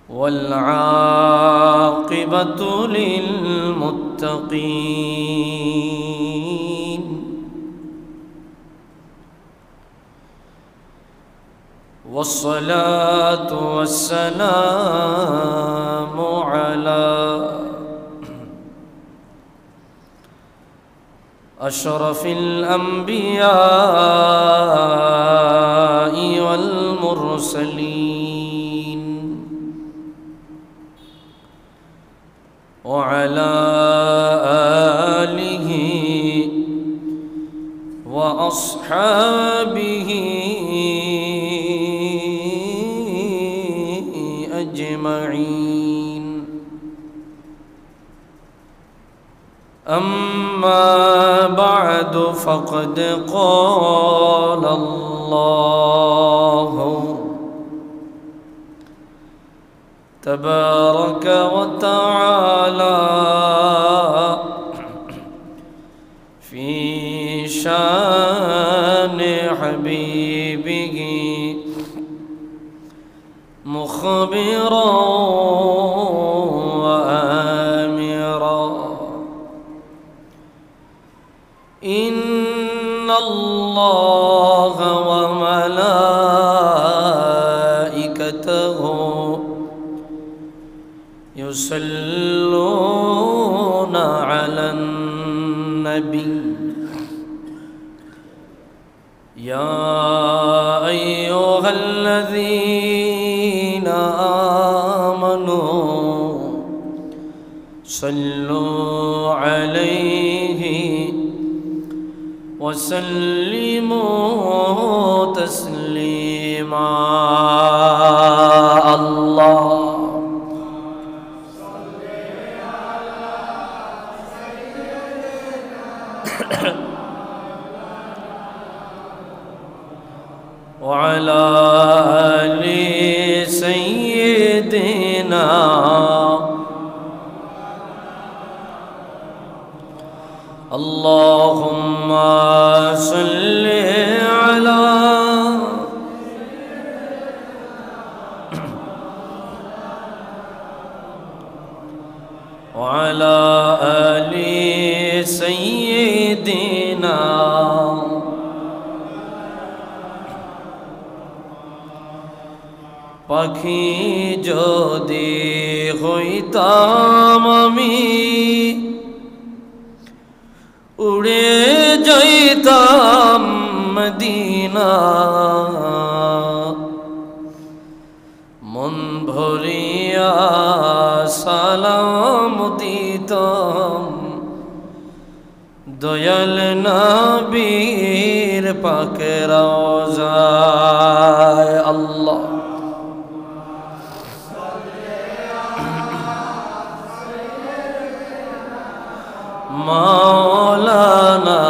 والعاقبة للمتقين والصلاة والسلام على أشرف الأنبياء والمرسلين وعلى آله وأصحابه أجمعين. أما بعد فقد قال الله تبارك وتعالى في شان حبيبه مخبرا وآمرا: إن الله وملائكته يصلون على النبي يا أيها الذين آمنوا صلوا عليه وسلموا تسليما. الله وعلى آل سيدنا اللهم صل على وعلى آل سيدنا পাখি যদি হইতাম আমি উড়ে যাইতাম মদিনা, মন ভরিয়া সালাম দিতাম দয়াল নবীর পাক রওজায়। আল্লাহ مولانا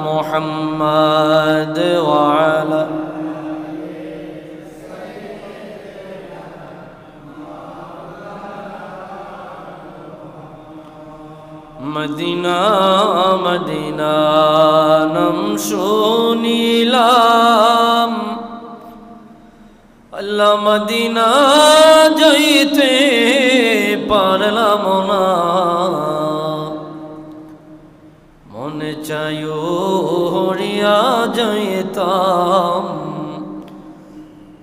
محمد وعلى مدينة مدينة نمشوني لام الله مدينة جيته পারলাম না, মনে চায়ো হরিয়া যাইতাম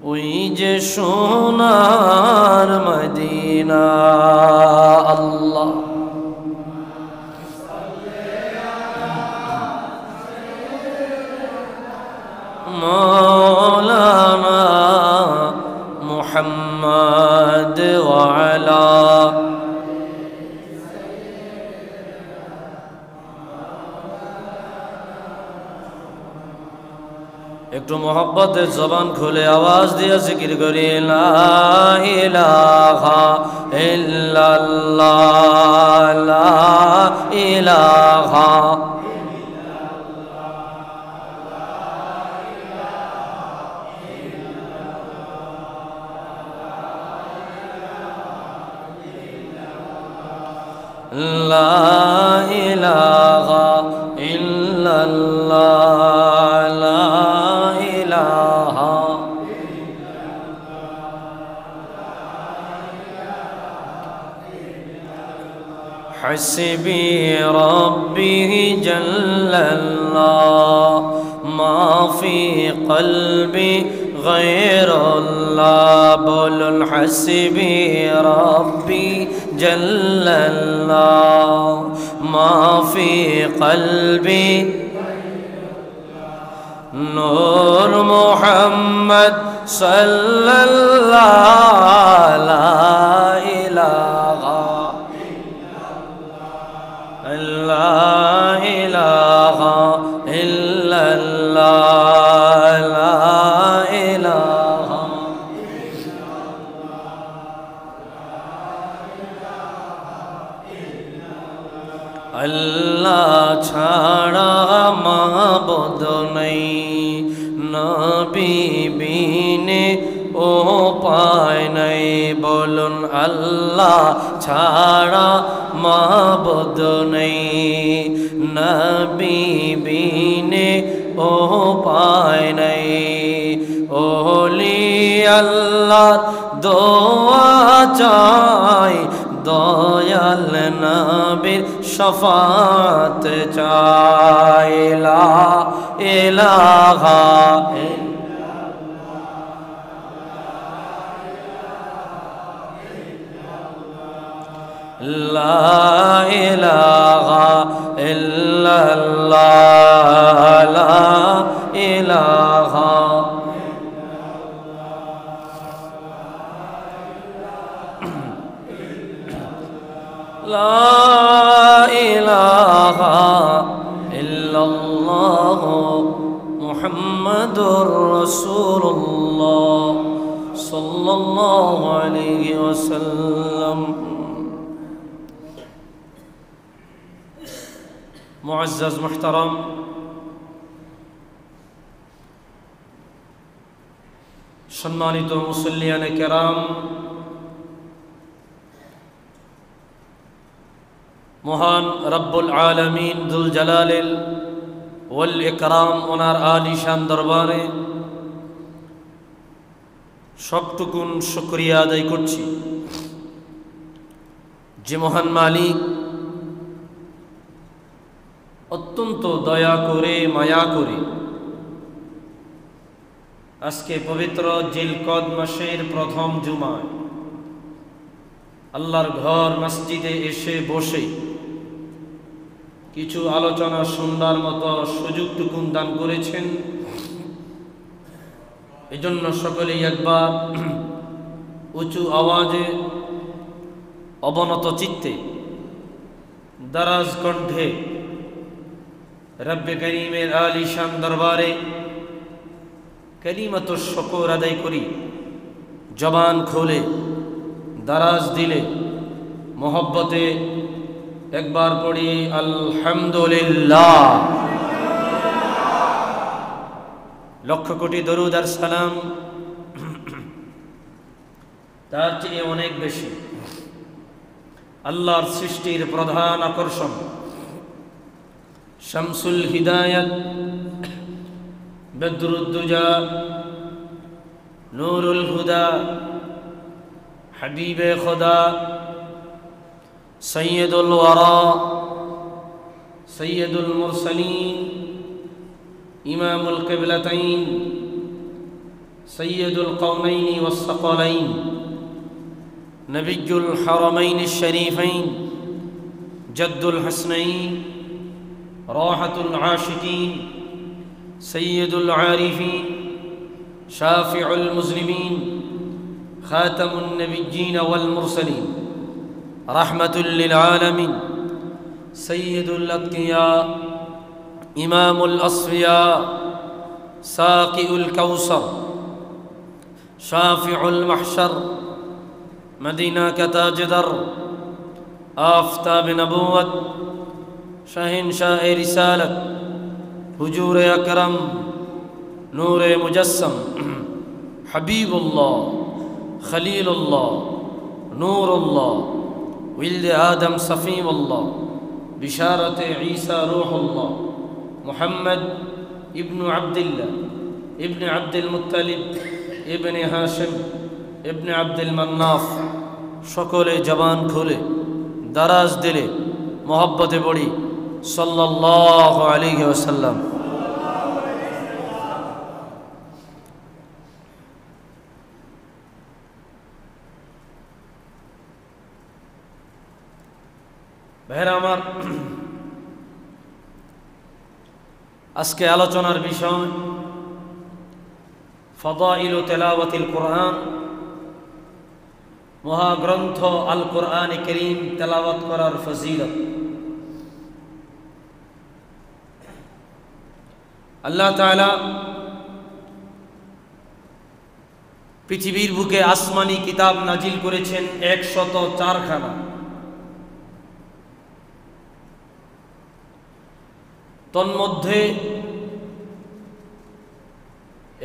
ওই যে সোনার মদিনা। আল্লাহ مولانا محمد وعلى একটু মোহব্বতের জবান খুলে আওয়াজ দিয়ে জিকির করি লা ইলাহা ইল্লাল্লাহ লা ইলাহা লা ইলাহা ইল্লাল্লাহ লা ইলাহা حسبي ربي جل الله ما في قلبي غير الله بولن حسبي ربي جل الله ما في قلبي نور محمد صلى الله لا إله لا إله إلا الله لا إله আল্লাহ ছাড়া মাবুদ নাই নবী বিনে উপায় নাই বলুন আল্লাহ ছাড়া মাবুদ নাই নবী বিনে উপায় নাই ওলি আল্লাহ দোয়া চাই দয়াল নবীর শফাত চাই লা ইলাহা লা ইলাহা ইল্লাল্লাহ লা ইলাহা لا إله إلا الله محمد رسول الله صلى الله عليه وسلم معزز محترم সম্মানিত মুসল্লিয়ানে কেরাম মহান রব্বুল আলামিন দুল জালালিল ওয়াল ইকরাম ওনার আলিশান দরবারে সবটুকুন শুকরিয়া আদায় করছি যে মহান মালিক অত্যন্ত দয়া করে মায়া করে আজকে পবিত্র জিলকদ মাসের প্রথম জুমায় আল্লাহর ঘর মসজিদে এসে বসে কিছু আলোচনা শুনবার মতো সুযোগটুকুন দান করেছেন এজন্য সকলেই একবার উঁচু আওয়াজে অবনত চিত্তে দারাজ কণ্ঠে রব্বে করিমের আলিশান দরবারে কালিমাতুশ শুকর আদায় করি জবান খুলে দারাজ দিলে মোহব্বতে একবার পড়ি আলহামদুলিল্লাহ লক্ষ কোটি দরুদ আর সালাম তার চেয়ে অনেক বেশি আল্লাহর সৃষ্টির প্রধান আকর্ষণ শামসুল হিদায়াত বদরুদ্দুজা নূরুল হুদা হাবিবে খুদা সৈয়দুল ওয়ারা সৈয়দুল মুরসালিন ইমামুল কিবলাতাইন সৈয়দুল কওনাইন ওয়াস সাকালাইন নবিয়ুল হারামাইন আশ-শরীফাইন জাদ্দুল হাসনাইন রাহাতুল আশিকিন সৈয়দুল আরিফিন শাফিউল মুজলিমিন خاتم النبيين والمرسلين رحمة للعالمين سيد الأتقياء إمام الأصفياء ساقي الكوثر شافع المحشر مدينة كتاجدر آفتاب نبوة شهنشاء رسالة حجور أكرم نور مجسم حبيب الله خليل الله نور الله ولد آدم صفي الله بشارة عيسى روح الله محمد ابن عبد الله ابن عبد المطلب ابن هاشم ابن عبد المناف সকলে জবান খুলে দারাজ দিলে मोहब्बते पढ़ी सल्लल्लाहु अलैहि वसल्लम। भाइरा आमार आजके आलोचनार विषय फदाइलु तिलावतिल कुरआन, महाग्रंथ आल कुरआन करीम तेलावत करार फजीलत। अल्लाह ताआला पृथिवीर बुके आसमानी किताब नाजिल करेছেন 104 खाना। तन्मध्ये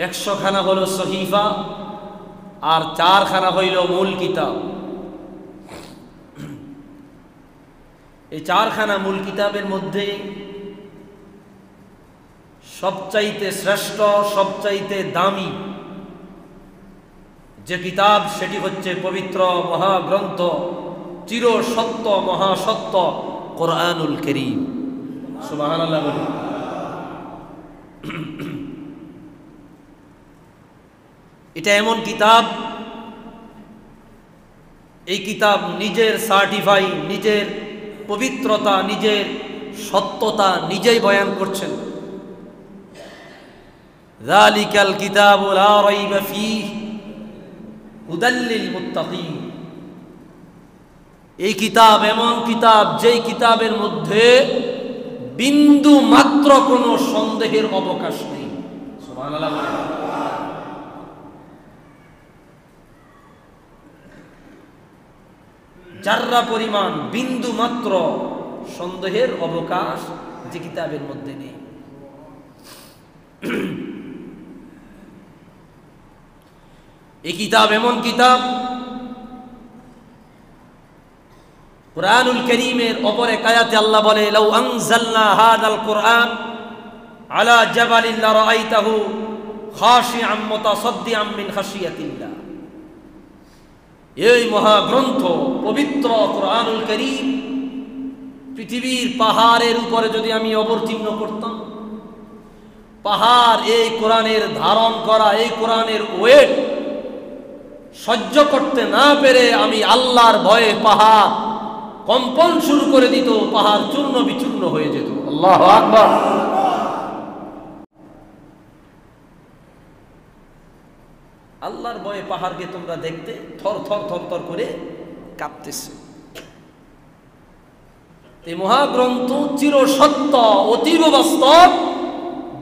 100 खाना हलो सहीफा और 4 खाना हইল मूल किताब। এই 4 खाना मूल किताबेर मध्य सबचाইতে श्रेष्ठ सबचाইতে दामी যে किताब সেটি হচ্ছে पवित्र महाग्रंथ চির সত্য মহাসত্য কুরআনুল করিম। সুবহানাল্লাহ বলি। এটা এমন কিতাব, এই কিতাব নিজের সার্টিফাই, নিজের পবিত্রতা, নিজের সত্যতা নিজেই বয়ান করছেন। যালিকাল কিতাবু লা রাইবা ফীহি হুদাল লিল মুত্তাকিন। এই কিতাব এমন কিতাব যেই কিতাবের মধ্যে বিন্দু মাত্র কোনো সন্দেহের অবকাশ নেই। সুবহানাল্লাহ। জাররা পরিমাণ বিন্দু মাত্র সন্দেহের অবকাশ যে কিতাবের মধ্যে নেই। এই কিতাব এমন কিতাব, কুরআনুল কারীমের অপর এক আয়াতে আল্লাহ বলে লাউ আনজালনা হাদাল কুরআন আলা জাবালিন লারাআইতাহু খাশিআম মুতাসাদ্দিআম মিন খাশিয়াতিল্লাহ। এই মহাগ্রন্থ পবিত্র কুরআনুল কারীম পৃথিবীর পাহাড়ের উপরে যদি আমি অবতীর্ণ করতাম, পাহাড় এই কোরআনের ধারণ করা, এই কোরআনের ওয়েট সহ্য করতে না পেরে আমি আল্লাহর ভয়ে পাহাড় কম্পন শুরু করে দিত, পাহাড় চূর্ণ বিচূর্ণ হয়ে যেত। আল্লাহু আকবার। আল্লাহর ভয়ে পাহাড়কে তোমরা দেখতে থর থর থর থর করে কাঁপতেছে। এই মহাগ্রন্থ চির সত্য, অতীব বাস্তব,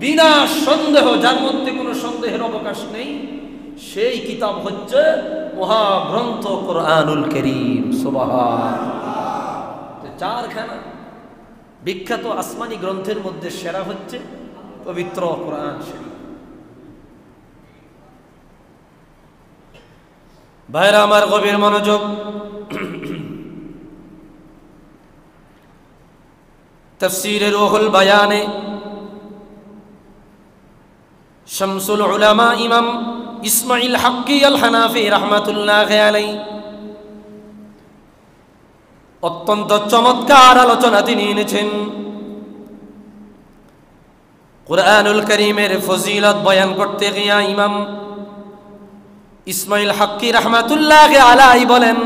বিনা সন্দেহ, যার মধ্যে কোনো সন্দেহের অবকাশ নেই, সেই কিতাব হচ্ছে মহাগ্রন্থ কুরআনুল কারীম। সুবহানাল্লাহ। 4 খানা বিখ্যাত আসমানি গ্রন্থের মধ্যে সেরা হচ্ছে পবিত্র কুরআন শরীফ। ভাইরা আমার গভীর মনোযোগ। তাফসীরে রুহুল বায়ানে শামসুল উলামা ইমাম ইসমাইল হাক্কি আল হানাফি রাহমাতুল্লাহি আলাইহি অত্যন্ত চমৎকার আলোচনা তিনি এনেছেন। কুরআনুল কারীমের ফজিলত বয়ান করতে গিয়ে ইমাম ইসমাইল হাক্কি রাহমাতুল্লাহি আলাইহি বলেন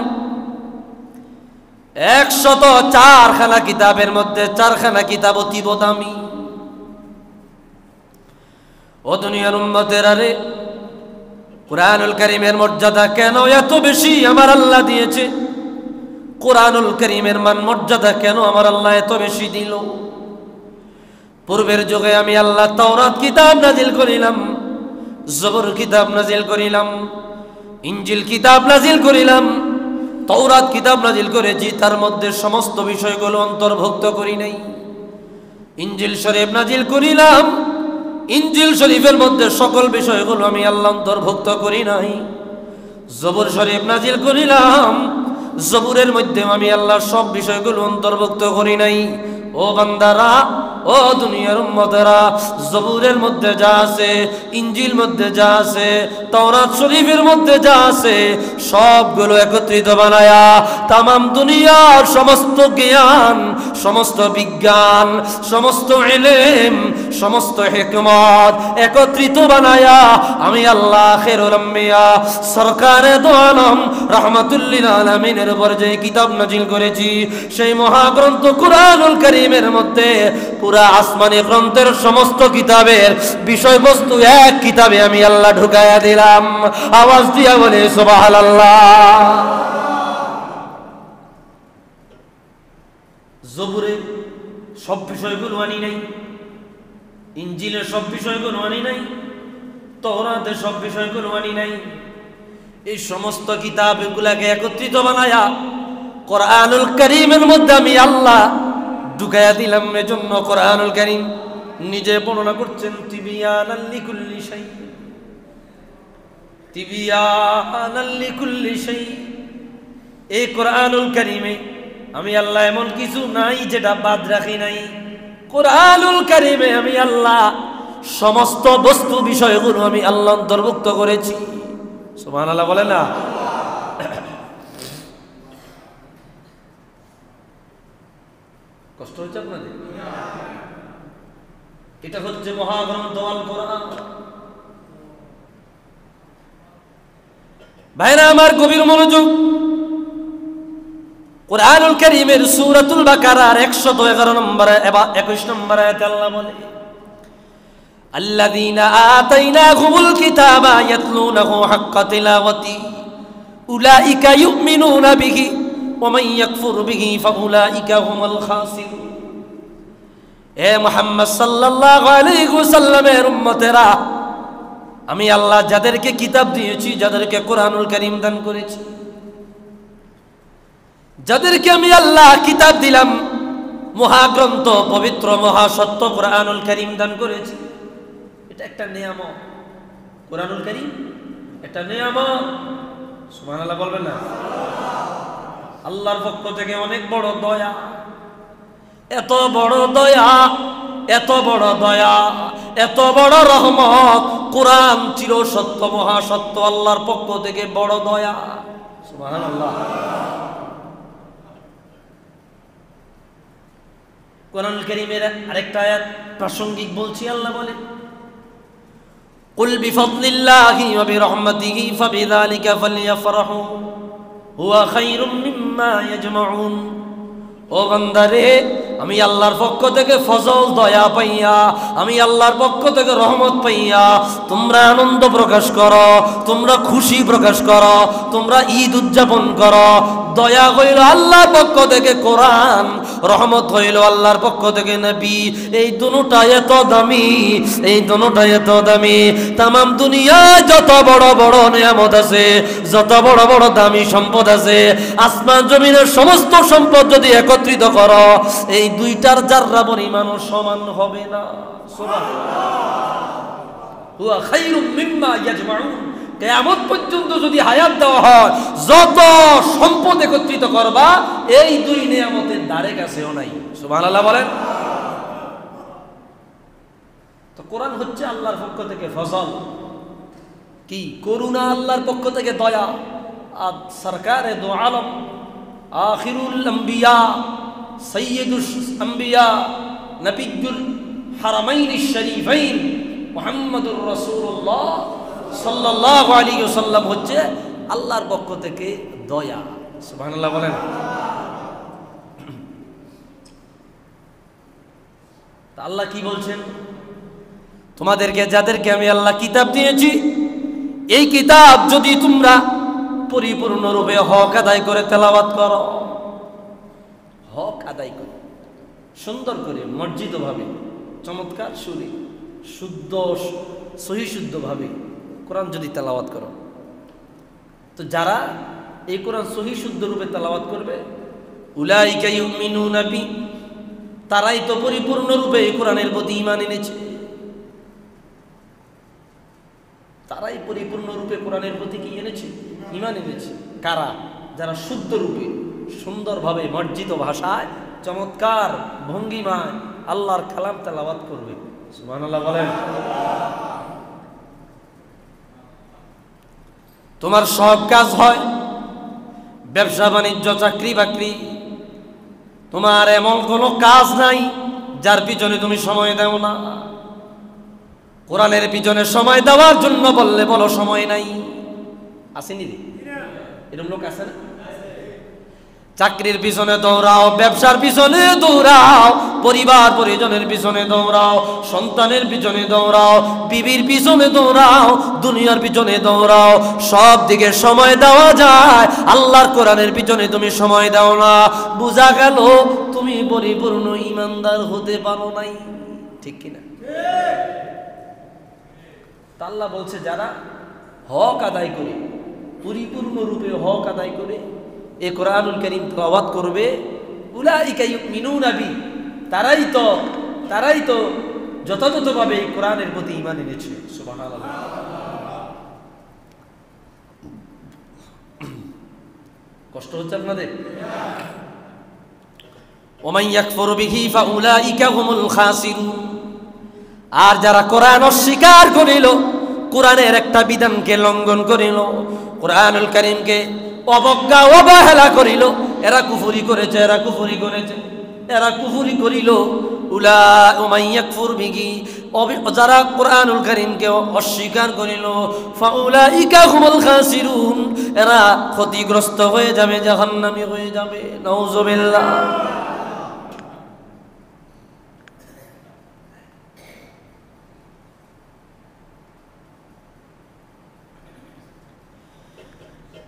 104 খানা কিতাবের মধ্যে 4 খানা কিতাব অতীব দামি। ও দুনিয়ার উম্মতেরা রে, কুরআনুল কারীমের মর্যাদা কেন এত বেশি আমার আল্লাহ দিয়েছে? কুরআনুল কারীমের মান মর্যাদা কেন আমার আল্লাহ এত বেশি দিল? পূর্বের যুগে আমি আল্লাহ তাওরাত কিতাব নাজিল করিলাম, জবর কিতাব নাজিল করিলাম, ইনজিল কিতাব নাজিল করিলাম, তাওরাত কিতাব নাজিল করেছি, তার মধ্যে সমস্ত বিষয়গুলো অন্তর্ভুক্ত করি নাই। ইনজিল শরীফ নাজিল করিলাম, ইনজিল শরীফের মধ্যে সকল বিষয়গুলো আমি আল্লাহ অন্তর্ভুক্ত করি নাই। জবর শরীফ নাজিল করিলাম, জবুরের মধ্যে আমি আল্লাহ সব বিষয়গুলো অন্তর্ভুক্ত করি নাই। ও বান্দারা, ও দুনিয়ার উম্মতেরা, জবুরের মধ্যে যা আছে, ইনজিল মধ্যে যা আছে, তাওরাত শরীফের মধ্যে যা আছে, সবগুলো একত্রিত বানায়া তামাম দুনিয়ার সমস্ত জ্ঞান, সমস্ত বিজ্ঞান, সমস্ত ইলম, সমস্ত হিকমত একত্রিত বানায়া আমি আল্লাহ আখিরুল আম্বিয়া সরকারে দো আলম রাহমাতুল লিল আলামিনের উপর যে কিতাব নাজিল করেছি, সেই মহাগ্রন্থ কুরআনুল কারীমের মধ্যে পুরা আসমানি গ্রন্থের সমস্ত কিতাবের বিষয়বস্তু এক কিতাবে আমি আল্লাহ ঢুকায়া দিলাম। আওয়াজ দিয়া বলে সুবহানাল্লাহ। জবুরে সব বিষয়গুলো আনি নাই, ইনজিলের সব বিষয়গুলো আনি নাই, তওরাতের সব বিষয়গুলো আনি নাই। এই সমস্ত কিতাবগুলোকে একত্রিত বানায়া কোরআনুল কারীমের মধ্যে আমি আল্লাহ ঢুকায়া দিলাম। এজন্য কোরআনুল কারীম নিজে বর্ণনা করছেন তিবিয়ানাল লিকুল্লি শাই, তিবিয়ানাল লিকুল্লি শাই। এই কোরআনুল কারীমে আমি আল্লাহ এমন কিছু নাই যেটা বাদ রাখি নাই। কোরআনুল কারীমে আমি আল্লাহ সমস্ত বস্তু বিষয়গুলো আমি আল্লাহ অন্তর্ভুক্ত করেছি। সুবহানাল্লাহ বলে না? কষ্ট হচ্ছে আপনাদের? এটা হচ্ছে মহাগ্রন্থ আল কোরআন। ভাইরা আমার, গভীর মনোযোগ। কোরআনুল কারীমের সূরাতুল বাকারার 111 নম্বর এবং 21 নম্বর আয়াতে আল্লাহ বলে, আল্লাযীনা আতাইনাহুমুল কিতাবা ইয়াতলুনাহু হাক্কা তিলাওয়াতি উলাইকা ইউমিনুনা বিহি ওয়া মান ইয়াকফুর বিহি ফাউলাইকা হুমুল খাসিরুন। এ মুহাম্মদ সাল্লাল্লাহু আলাইহি ওয়াসাল্লামের উম্মতেরা, আমি আল্লাহ যাদেরকে কিতাব দিয়েছি, যাদেরকে কোরআনুল কারীম দান করেছি, যাদেরকে আমি আল্লাহ কিতাব দিলাম, মহাগ্রন্থ পবিত্র মহাসত্য কোরআনুল কারীম দান করেছি, এটা একটা নিয়ামত। কোরআনুল কারীম একটা নিয়ামত। সুবহানাল্লাহ বলবেন না? আল্লাহর পক্ষ থেকে অনেক বড় দয়া, এত বড় দয়া, এত বড় দয়া, এত বড় রহমত। কোরআন চির সত্য মহাসত্য, আল্লাহর পক্ষ থেকে বড় দয়া। সুবহানাল্লাহ। কোরআনুল কারীমের আরেকটা আয়াত প্রাসঙ্গিক বলছি, আল্লাহ বলে, কুল বিফাদলিল্লাহি ওয়া বিরহমাতিহি ফাবিযালিকা ফালইফরাহু হুয়া খায়রুম মিম্মা ইয়াজমাউন। ও বান্দারে, আমি আল্লাহর পক্ষ থেকে ফজল দয়া পাইয়া, আমি আল্লাহর পক্ষ থেকে রহমত পাইয়া তোমরা আনন্দ প্রকাশ করো, তোমরা খুশি প্রকাশ করো, তোমরা ঈদ উদযাপন করো। দয়া হইল আল্লাহর পক্ষ থেকে কোরআন, রহমত হইল আল্লাহর পক্ষ থেকে নবী। এই দুটোটা এত দামি, এই দুটোটা এত দামি। তামাম দুনিয়ায় যত বড় বড় নিয়ামত আছে, যত বড় বড় দামি সম্পদ আছে, আসমান জমিনের সমস্ত সম্পদ যদি একত্রিত করো, এই দুইটার যাররা পরিমাণও সমান হবে না। সুবহানাল্লাহ। হুয়া খায়রুম মিম্মা ইয়াজমাউন। কিয়ামত পর্যন্ত যদি হায়াত দেওয়া হয়, যত সম্পদ একত্রিত করবা, এই দুই নিয়ামতের ধারে কাছেও নাই। সুবহানাল্লাহ বলেন। তো কোরআন হচ্ছে আল্লাহর পক্ষ থেকে ফজল, কি করুণা, আল্লাহর পক্ষ থেকে দয়া। আর সরকারে দো আলম, আখিরুল আম্বিয়া, সৈয়দুল আম্বিয়া, নবিয়ুল হারামাইন শরীফাইন মুহাম্মদুর রাসূলুল্লাহ সাল্লাল্লাহু আলাইহি ওয়াসাল্লাম হচ্ছে আল্লাহর পক্ষ থেকে দয়া। সুবহানাল্লাহ বলেন। তা আল্লাহ কি বলছেন? তোমাদেরকে, যাদেরকে আমি আল্লাহ কিতাব দিয়েছি, এই কিতাব যদি তোমরা পরিপূর্ণরূপে হক আদায় করে তেলাওয়াত করো, হক আদায় করো, সুন্দর করে মর্জিত ভাবে, চমৎকার সুরে, শুদ্ধ সহি শুদ্ধ ভাবে কোরআন যদি তেলাওয়াত করো, তো যারা এই কোরআন সহি শুদ্ধ রূপে তেলাওয়াত করবে, উলাইকা ইউমিনুনা বি, তারাই তো পরিপূর্ণরূপে এই কোরআনের প্রতি ঈমান এনেছে। তারাই পরিপূর্ণরূপে কোরআনের প্রতি কি এনেছে? ঈমান এনেছে। কারা? যারা শুদ্ধ রূপে, সুন্দরভাবে, মার্জিত ভাষায়, চমৎকার ভঙ্গিমায় আল্লাহর কালাম তেলাওয়াত করবে। সুবহানাল্লাহ বলেন। তোমার সব কাজ হয়, ব্যবসা বাণিজ্য, চাকরি বাকরি, তোমার এমন কোনো কাজ নাই যার পিছনে তুমি সময় দাও না। কোরআনের পিছনে সময় দেওয়ার জন্য বললে বলো সময় নাই। আসেনি রে, এরকম লোক আছে না? চাকরির পিছনে দৌড়াও, ব্যবসার পিছনে দৌড়াও, পরিবার পরিজনের পিছনে দৌড়াও, সন্তানের পিছনে দৌড়াও, বিবির পিছনে দৌড়াও, দুনিয়ার পিছনে দৌড়াও, সব দিকে সময় দেওয়া যায়, আল্লাহর কোরআনের পিছনে তুমি সময় দাও না। বুঝা গেল তুমি পরিপূর্ণ ঈমানদার হতে পারো নাই। ঠিক কিনা? আল্লাহ বলছে যারা হক আদায় করে, পরিপূর্ণ রূপে হক আদায় করে এ কোরআনুল কারীম তেলাওয়াত করবে, উলাইকা ইউমিনুনা বি, তারাই তো যথাযথভাবে এই কোরআনের প্রতি ঈমান এনেছে। সুবহানাল্লাহ। কষ্ট হচ্ছে আপনাদের? ওমান ইয়াকফুরু বিহি ফাউলাইকা হুমুল খাসিরুন। আর যারা কোরআন অস্বীকার করিল, কোরআনের একটা বিধানকে লঙ্ঘন করিল, কোরআনুল কারীমকে অবজ্ঞা অবহেলা করিল, এরা কুফরি করেছে, এরা কুফরি করেছে, এরা কুফরি করিল। উমান ইয়াকফুর বিহি, যারা কোরআনুল কারীমকে অস্বীকার করিল, ফাউলাইকা হুমুল খাসিরুন, এরা ক্ষতিগ্রস্ত হয়ে যাবে, জাহান্নামী হয়ে যাবে। নাউযুবিল্লাহ।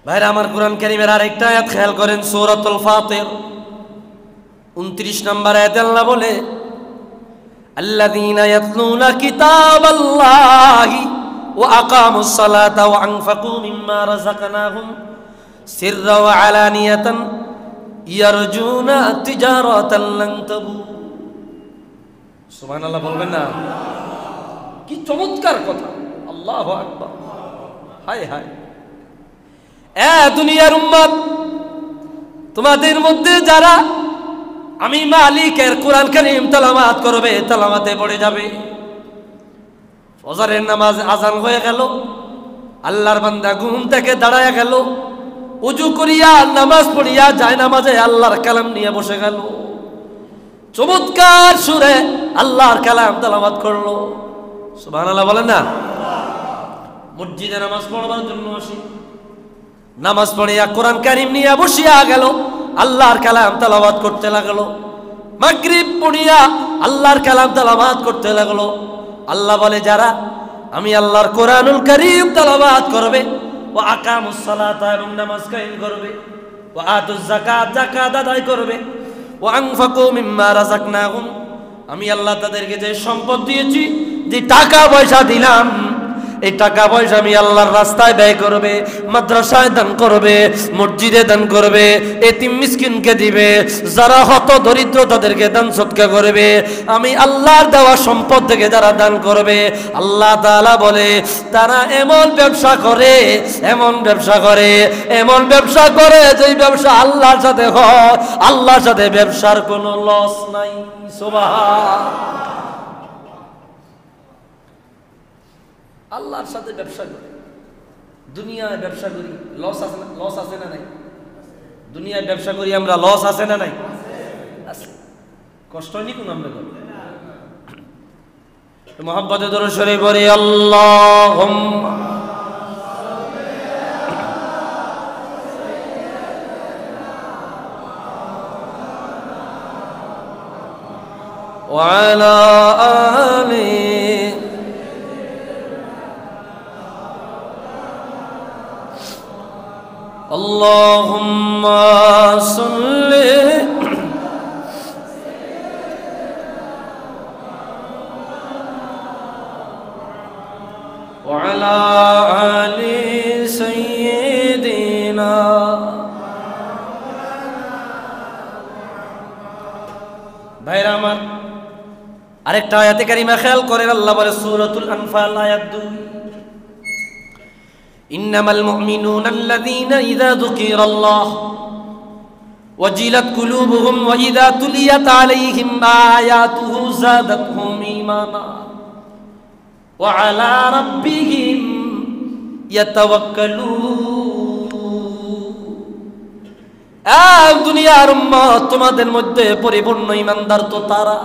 ভাইরা আমার, কোরআন কারীমের আরেকটা আয়াত খেয়াল করেন, সূরাতুল ফাতির 29 নম্বর আয়াতে আল্লাহ বলে, আল্লাযীনা ইয়াতলুনা কিতাবাল্লাহি ওয়া আকামুস সালাতা ওয়া আনফাকু মিম্মা রাযাকনাহুম সিররা ওয়া আলানিয়াতান ইয়ারজুনা তিজারাতান লান তাবুর। সুবহানাল্লাহ বলবেন না? কি চমৎকার কথা! আল্লাহু আকবার। হায় হায়, দুনিয়ার উম্মত, তোমাদের মধ্যে যারা আমি মালিকের কোরআন কারীম তেলাওয়াত করবে, তেলাওয়াতে পড়ে যাবে, ফজরের নামাজ আজান হয়ে গেল, আল্লাহর বান্দা ঘুম থেকে দাঁড়ায় গেল, ওযু করিয়া নামাজ পড়িয়া যায় নামাজে আল্লাহর কালাম নিয়ে বসে গেল, চমৎকার সুরে আল্লাহর কালাম তেলাওয়াত করলো। সুবহানাল্লাহ বলেন না? মসজিদে নামাজ পড়বার জন্য আসি, নামাজ পড়িয়া কোরআন কারীম নিয়ে বসিয়া গেল, আল্লাহর কালাম তেলাওয়াত করতে লাগলো। মাগরিব পড়িয়া আল্লাহর কালাম তেলাওয়াত করতে লাগলো। আল্লাহ বলে যারা আমি আল্লাহর কোরআনুল কারীম তেলাওয়াত করবে, ওয়া আকামুস সালাতা, এবং নামাজ কায়েম করবে, ওয়া আতুজ যাকাত, যাকাত আদায় করবে, ওয়া আনফাকু মিম্মা রাযাকনাহুম, আমি আল্লাহ তাদেরকে যে সম্পদ দিয়েছি, যে টাকা পয়সা দিলাম, এই টাকা পয়সা আমি আল্লাহর রাস্তায় ব্যয় করবে, মাদ্রাসায় দান করবে, মসজিদে দান করবে, এতিম মিসকিনকে দিবে, যারা হত দরিদ্র তাদেরকে দান সদকা করবে। আমি আল্লাহর দেওয়া সম্পদ থেকে যারা দান করবে, আল্লাহ তাআলা বলে তারা এমন ব্যবসা করে, এমন ব্যবসা করে, এমন ব্যবসা করে, যে ব্যবসা আল্লাহর সাথে হয়, আল্লাহর সাথে ব্যবসার কোনো লস নাই। সুবহানাল্লাহ। আল্লাহর সাথে ব্যবসা করি, দুনিয়ায় ব্যবসা করি, লস আছে না? লস আছে না নাই? দুনিয়ায় ব্যবসা করি আমরা, লস আছে না নাই? আছে। কষ্ট হয়নি কোন আমরা করি? মুহাব্বতে দরুদ শরীফ পড়ি, আল্লাহুম্মা ওয়া আলা আলি আল্লাহুম্মা সাল্লি ওয়া আলা আলি সাইয়্যিদিনা। ভাইরা আমার, আরেকটা আয়াতে কারিমা খেয়াল করেন, আল্লাহ বলে সূরাতুল আনফাল আয়াত 2, ইন্নামাল মুমিনুনা আল্লাযীনা ইযা যুকিরাল্লাহ ওয়াজিলাত কুলুবুহুম ওয়া ইযা তুলিয়াত আলাইহিম আয়াতুহু যাদাতহুম ঈমানা ওয়া আলা রাব্বিহিম ইয়াতাওয়াক্কালুন। দুনিয়ার উম্মত, তোমাদের মধ্যে পরিপূর্ণ ইমানদার তো তারা,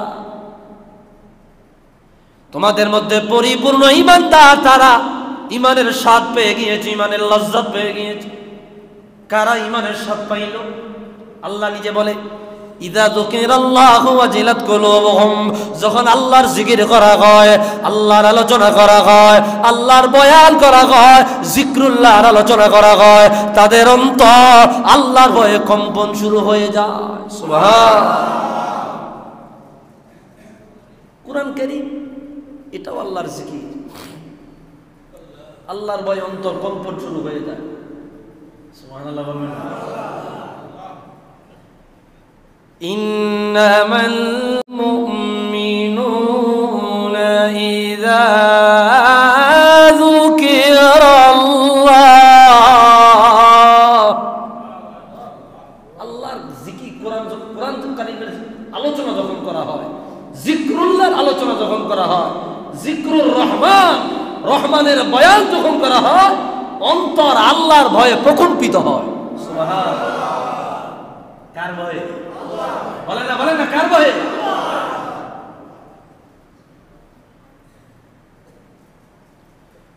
তোমাদের মধ্যে পরিপূর্ণ ইমানদার তারা ইমানের স্বাদ পেয়ে গিয়েছে, ইমানের লজ্জত পেয়ে গিয়েছে। কারা ইমানের স্বাদ পাইল? আল্লাহ নিজে বলে, ইযা যুকিরাল্লাহু ওয়াজিলাত কুলুবুহুম, যখন আল্লাহর জিকির করা হয়, আল্লাহর আলোচনা করা হয়, আল্লাহর বয়ান করা হয়, জিক্রুল্লাহর আলোচনা করা হয়, তাদের অন্তর আল্লাহর ভয়ে কম্পন শুরু হয়ে যায়। সুবহানাল্লাহ। কুরআন কারীম এটাও আল্লাহর জিকির, আল্লাহর ভয়ে অন্তর কম্পন শুরু হয়ে যায়। সুবহানাল্লাহ বলবেন। ইন্নামাল মুমিনুনা ইযা যুকিরাল্লাহ, আল্লাহর জিকির, কোরআন কারীমের আলোচনা যখন করা হয়, জিক্রুল্লাহর আলোচনা যখন করা হয়, জিক্রুর রহমান, রহমানের বয়ান যখন করা হয়, অন্তর আল্লাহর ভয়ে প্রকম্পিত হয়। সুবহানাল্লাহ। কার ভয়ে? বলেন না, বলেন না, কার ভয়ে?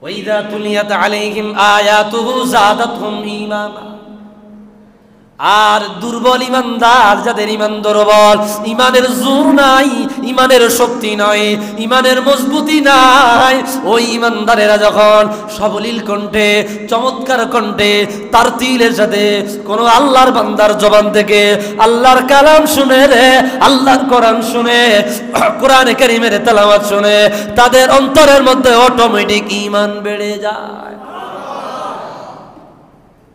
ওয়াইদা তুলিয়াত আলাইহিম আয়াতুহু যাদাতহুম ঈমানা। আর দুর্বল ইমানদার, যাদের ইমান দুর্বল, ইমানের জোর নাই, ইমানের শক্তি নাই, ইমানের মজবুতি নাই, ওই ইমানদারেরা যখন সবলীল কণ্ঠে, চমৎকার কণ্ঠে, তারতিলের সাথে কোন আল্লাহর বান্দার জবান থেকে আল্লাহর কালাম শুনে রে, আল্লাহর কোরআন শুনে, কোরআনে কারীমের তেলাওয়াত শুনে, তাদের অন্তরের মধ্যে অটোমেটিক ঈমান বেড়ে যায়,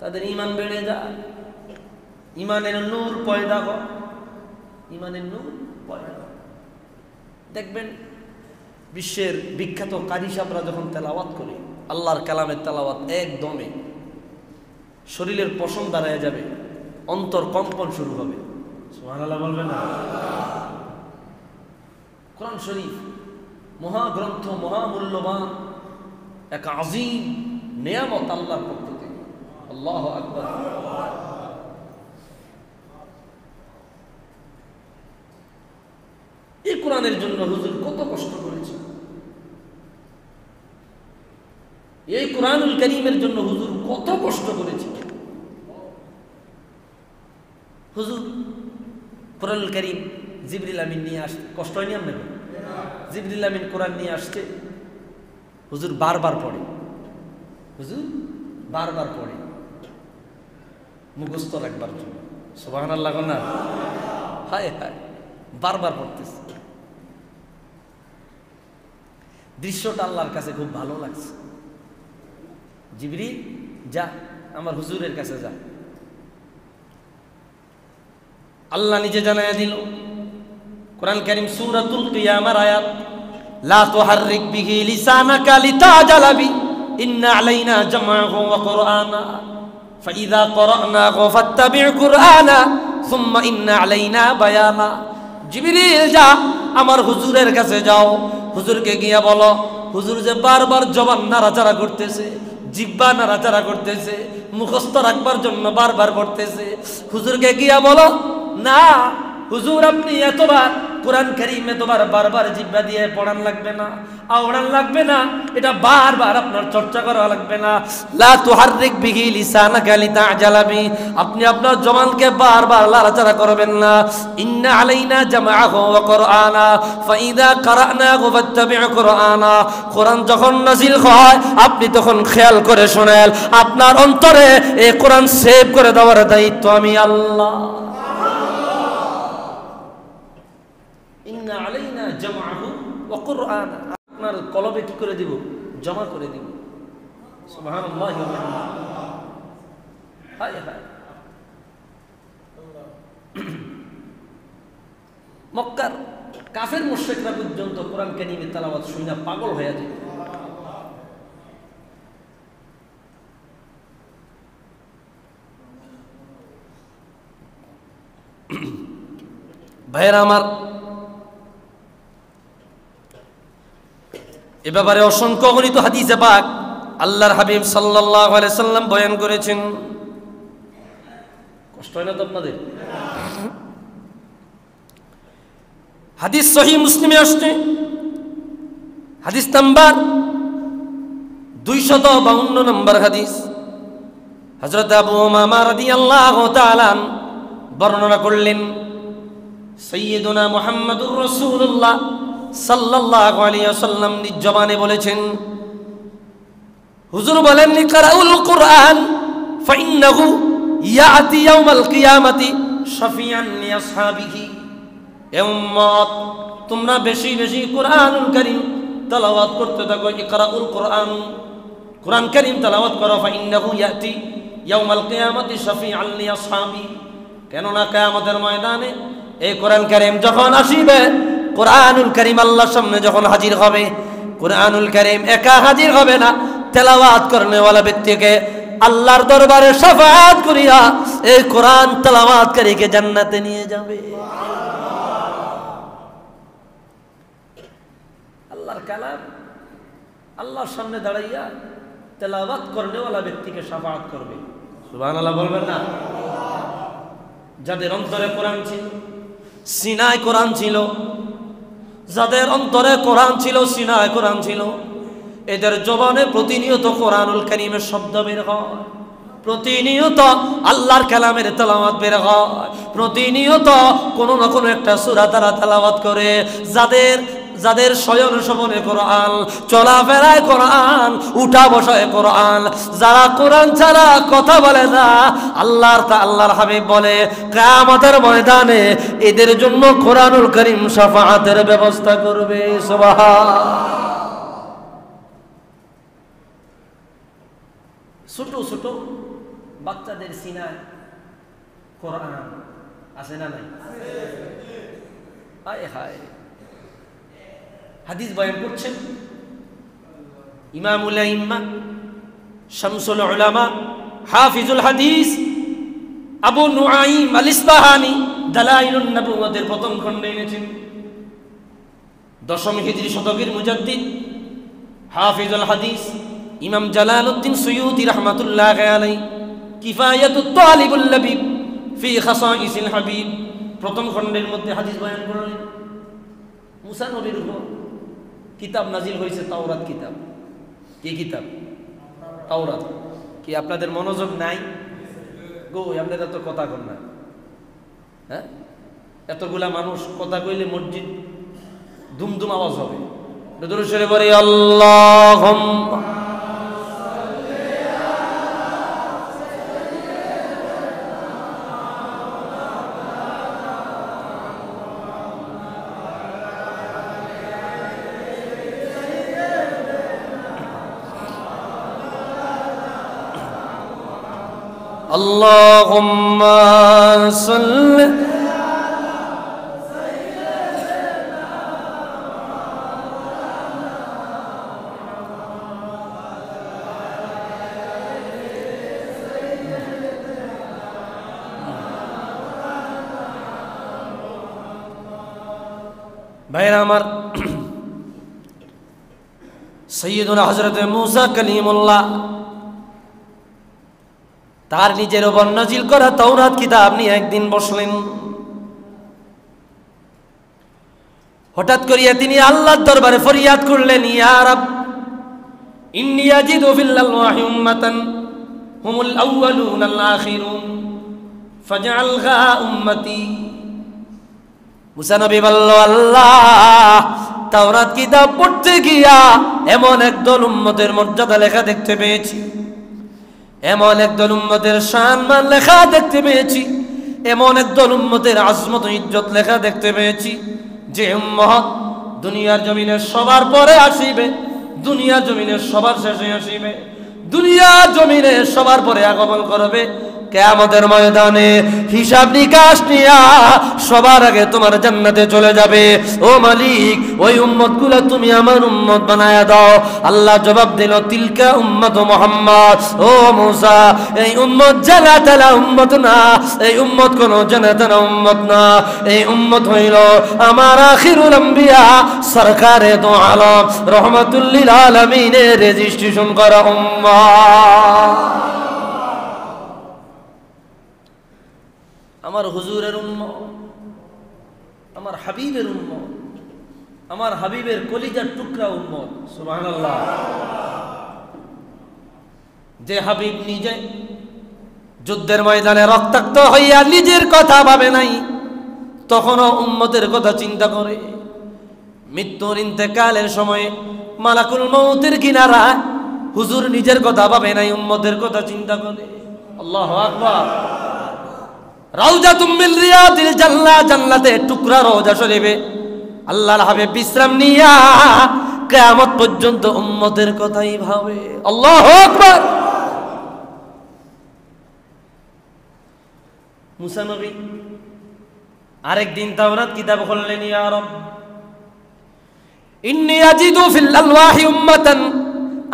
তাদের ঈমান বেড়ে যায়। ইমানের নূর পয়দা হয়, ইমানের নূর পয়দা হয়। দেখবেন বিশ্বের বিখ্যাত কারি সাহেবরা যখন তেলাওয়াত করে, আল্লাহর কালামের তেলাওয়াত, একদমে শরীরের পশম দাঁড়ায় যাবে, অন্তর কম্পন শুরু হবে। সুবহানাল্লাহ বলবেন না? কোরআন শরীফ মহাগ্রন্থ, মহামূল্যবান এক আযীম নেয়ামত আল্লাহর পক্ষ থেকে। আল্লাহু আকবার। এই কোরআনের জন্য হুজুর কত কষ্ট করেছে, এই কোরআনুল কারীমের জন্য হুজুর কত কষ্ট করেছে। হুজুর কোরআনুল কারীম জিবরিল আমিন নিয়ে আসতে কষ্ট হয়নি আপনার? জিবরিল আমিন কোরআন নিয়ে আসছে, হুজুর বারবার পড়ে, হুজুর বারবার পড়ে মুখস্থ রাখবার জন্য। সুবহানাল্লাহ না? হায় হায়, বারবার পড়তেছে। দৃশ্যটা আল্লাহর কাছে খুব ভালো লাগছে। জিবরিল যা, আমার হুজুরের কাছে যা। আল্লাহ নিজে জানায়া দিল, কোরআন কারীম সূরাতুল কিয়ামার আয়াত, লা তুহাররিক বিহি লিসানাকা লিতাজালা বি ইন্না আলাইনা জামআহু ওয়া কুরআনা ফাইযা ক্বরানাহু ফাত্তাবি' কুরআনা সুম্মা ইন্না আলাইনা বায়ানা। জিবরিল যা, আমার হুজুরের কাছে যাও, হুজুরকে গিয়া বলো, হুজুর যে বারবার জবান নাড়াচাড়া করতেছে, জিহ্বা নাড়াচাড়া করতেছে, মুখস্থ রাখবার জন্য বারবার করতেছে, হুজুরকে গিয়া বলো না হুজুর আপনি এতবার কোরআন কারীম এতবার বারবার জিহ্বা দিয়ে পড়ান লাগবে না, আওড়ান লাগবে না, এটা বারবার আপনার চর্চা করা লাগবে না। লা তুহাররিক বিহি লিসানাকা লিতাজালা বি, আপনি আপনার জবানকে বারবার নাড়াচাড়া করবেন না। ইন্না আলাইনা জামআহু ওয়া কুরআনা ফাইযা ক্বরানাহু ফাত্তাবি' কুরআনা, কোরআন যখন নাযিল হয় আপনি তখন খেয়াল করে শুনেন, আপনার অন্তরে এই কোরআন সেভ করে দেওয়ার দায়িত্ব আমি আল্লাহ। ইন্না আলাইনা জামআহু ওয়া কুরআনা, আপনার কলবে কি করে দিব? জমা করে দিব। সুবহানাল্লাহ ওয়া বিহামদিহি। হায় হায়, মক্কার কাফের মুশরিকরা পর্যন্ত কোরআন কারীমের তেলাওয়াত শুনে পাগল হয়ে যায়। ভাইয়েরা আমার, এ ব্যাপারে অসংখ্য গণিত হাদিসে পাক আল্লাহর হাবিব সাল্লাল্লাহু আলাইহি সাল্লাম বয়ান করেছেন। কষ্ট হয় না তো আপনাদের? হাদিস সহিহ মুসলিমে আসছে, হাদিস নাম্বার 252 নম্বর হাদিস। হযরত আবু উমামা রাদিয়াল্লাহু তাআলা বর্ণনা করলেন, সাইয়্যিদুনা মুহাম্মাদুর রাসূলুল্লাহ সাল্লাল্লাহু আলাইহি ওয়াসাল্লাম নিজ জবানে বলেছেন, হুজুর বলেন, ইকরাউল কুরআন ফাইন্নাহু ইয়াতি ইয়াউমাল কিয়ামাতি শাফিআন লিআসহাবিহি। এ উম্মত, তোমরা বেশি বেশি কুরআনুল কারীম তেলাওয়াত করতে থাকো। ইকরাউল কুরআন, কুরআন কারীম তেলাওয়াত করো। ফাইন্নাহু ইয়াতি ইয়াউমাল কিয়ামাতি শাফিআন লিআসহাবি, কেননা কিয়ামতের ময়দানে এই কোরআন কারীম যখন আসিবে, কোরআনুল কারীম আল্লাহর সামনে যখন হাজির হবে, কোরআনুল কারীম একা হাজির হবে না, তেলাওয়াত করনেওয়ালা ব্যক্তিকে আল্লাহর দরবারে শাফাআত করিয়া এই কোরআন তেলাওয়াতকারীকে জান্নাতে নিয়ে যাবে। আল্লাহর কালাম আল্লাহর সামনে দাঁড়াইয়া তেলাওয়াত করনেওয়ালা ব্যক্তিকে শাফাআত করবে। সুবহানাল্লাহ বলবেন না? যাদের অন্তরে কোরআন ছিল, সিনায় কোরআন ছিল, যাদের অন্তরে কোরআন ছিল, সিনায় কোরআন ছিল, এদের জবানে প্রতিনিয়ত কোরআনুল কারীমের শব্দ বের হয়, প্রতিনিয়ত আল্লাহর কালামের তেলাওয়াত বের হয়, প্রতিনিয়ত কোনো না কোনো একটা সূরা তারা তেলাওয়াত করে। যাদের শয়ন শোভনে কোরআন, চলাফেরায় কোরআন, উঠা বসায় কোরআন, যারা কোরআন ছাড়া কথা বলে না, আল্লাহর হাবিব বলে কিয়ামতের ময়দানে এদের জন্য কোরআনুল কারীম শাফাআতের ব্যবস্থা করবে। সুবহান। ছোট ছোট বাচ্চাদের সিনায় কোরআন আছে না নাই? হায় হায়। হাদিস বয়ান করছেন ইমামুল আইম্মা, শামসুল উলামা, হাফিজুল হাদিস আবু নুআইম আল ইসবাহানি দালাইলুন নবুওয়াতের প্রথম খণ্ডে এনেছেন। 10ম হিজরি শতকের মুজাদ্দিদ হাফিজুল হাদিস ইমাম জালালউদ্দিন সুয়ুতি রাহমাতুল্লাহি আলাইহি কিফায়াতুত তালিবুল লাবিব ফি খাসাইসিল হাবিব প্রথম খণ্ডের মধ্যে হাদিস বয়ান করলেন। মুসা নবীর উপর কিতাব নাজিল হয়েছে, তাওরাত কিতাব। কি কিতাব? তাওরাত। কি আপনাদের মনোযোগ নাই গো? আপনাদের তো কথা কন না, হ্যাঁ? এতগুলা মানুষ কথা কইলে মসজিদ দুমদুম আওয়াজ হবে। দরুদ শরীফ পড়ে আল্লাহুম্মা আল্লাহুম্মা সাল্লি ভাইরা আমার, সাইয়্যিদুনা হযরত মুসা কালিমুল্লাহ তার নিজের উপর নাজিল করা তাওরাত কিতাব নিয়ে একদিন বসলেন। হঠাৎ করিয়া তিনি আল্লাহর দরবারে ফরিয়াদ করলেন, ইয়া রাব, ইন্নী আজিদু ফিল আলওয়াহি উম্মাতান হুমুল আউয়ালুন আল আখিরুন ফাজআলহা উম্মতি। মুসা নবী বলল, আল্লাহ, তাওরাত কিতাব পড়তে গিয়া এমন একদল উম্মতের মর্যাদা লেখা দেখতে পেয়েছি, এমন একদল উম্মতের সম্মান লেখা দেখতে পেয়েছি, এমন একদল উম্মতের আজমত ইজ্জত লেখা দেখতে পেয়েছি, যে উম্মত দুনিয়ার জমিনে সবার পরে আসিবে, দুনিয়ার জমিনে সবার শেষে আসিবে, দুনিয়ার জমিনে সবার পরে আগমন করবে। কিয়ামতের ময়দানে হিসাব নিকাশ নিয়া সবার আগে তোমার জান্নাতে চলে যাবে। ও মালিক, ওই উম্মতগুলো তুমি আমার উম্মত বানায়া দাও। আল্লাহ জবাব দিল, তিলকা উম্মত মুহাম্মদ। ও মুসা, এই উম্মত জানা তালা উম্মত না, এই উম্মত কোন জানা তালা উম্মত না, এই উম্মত হইল আমার আখিরুল আম্বিয়া সরকারে দো আলম রহমাতুল লিল আলামিনের রেজিস্ট্রেশন করা উম্মত। আমার হুজুরের উম্মত, আমার হাবিবের উম্মত, আমার হাবিবের কলিজার টুকরা উম্মত। সুবহানাল্লাহ। যে হাবিব নিজে যুদ্ধের ময়দানে রক্তাক্ত হইয়া নিজের কথা ভাবে নাই, তখনও উম্মতের কথা চিন্তা করে। মৃত্যুর ইন্তেকালের সময় মালাকুল মউতের কিনারা হুজুর নিজের কথা ভাবে নাই, উম্মতের কথা চিন্তা করে। আল্লাহু আকবার। রাউজাতুম মিন রিয়াদিল জান্নাহ, জান্নাতের টুকরা রওজা শরীফে আল্লাহর হাবিব বিশ্রাম নিয়া কিয়ামত পর্যন্ত উম্মতের কথাই ভাবে। আল্লাহু আকবার। মুসা নবী আরেকদিন তাওরাত কিতাব খুললেন, ইয়া রব ইন্নী আজিদু ফিল আলওয়াহি উম্মাতান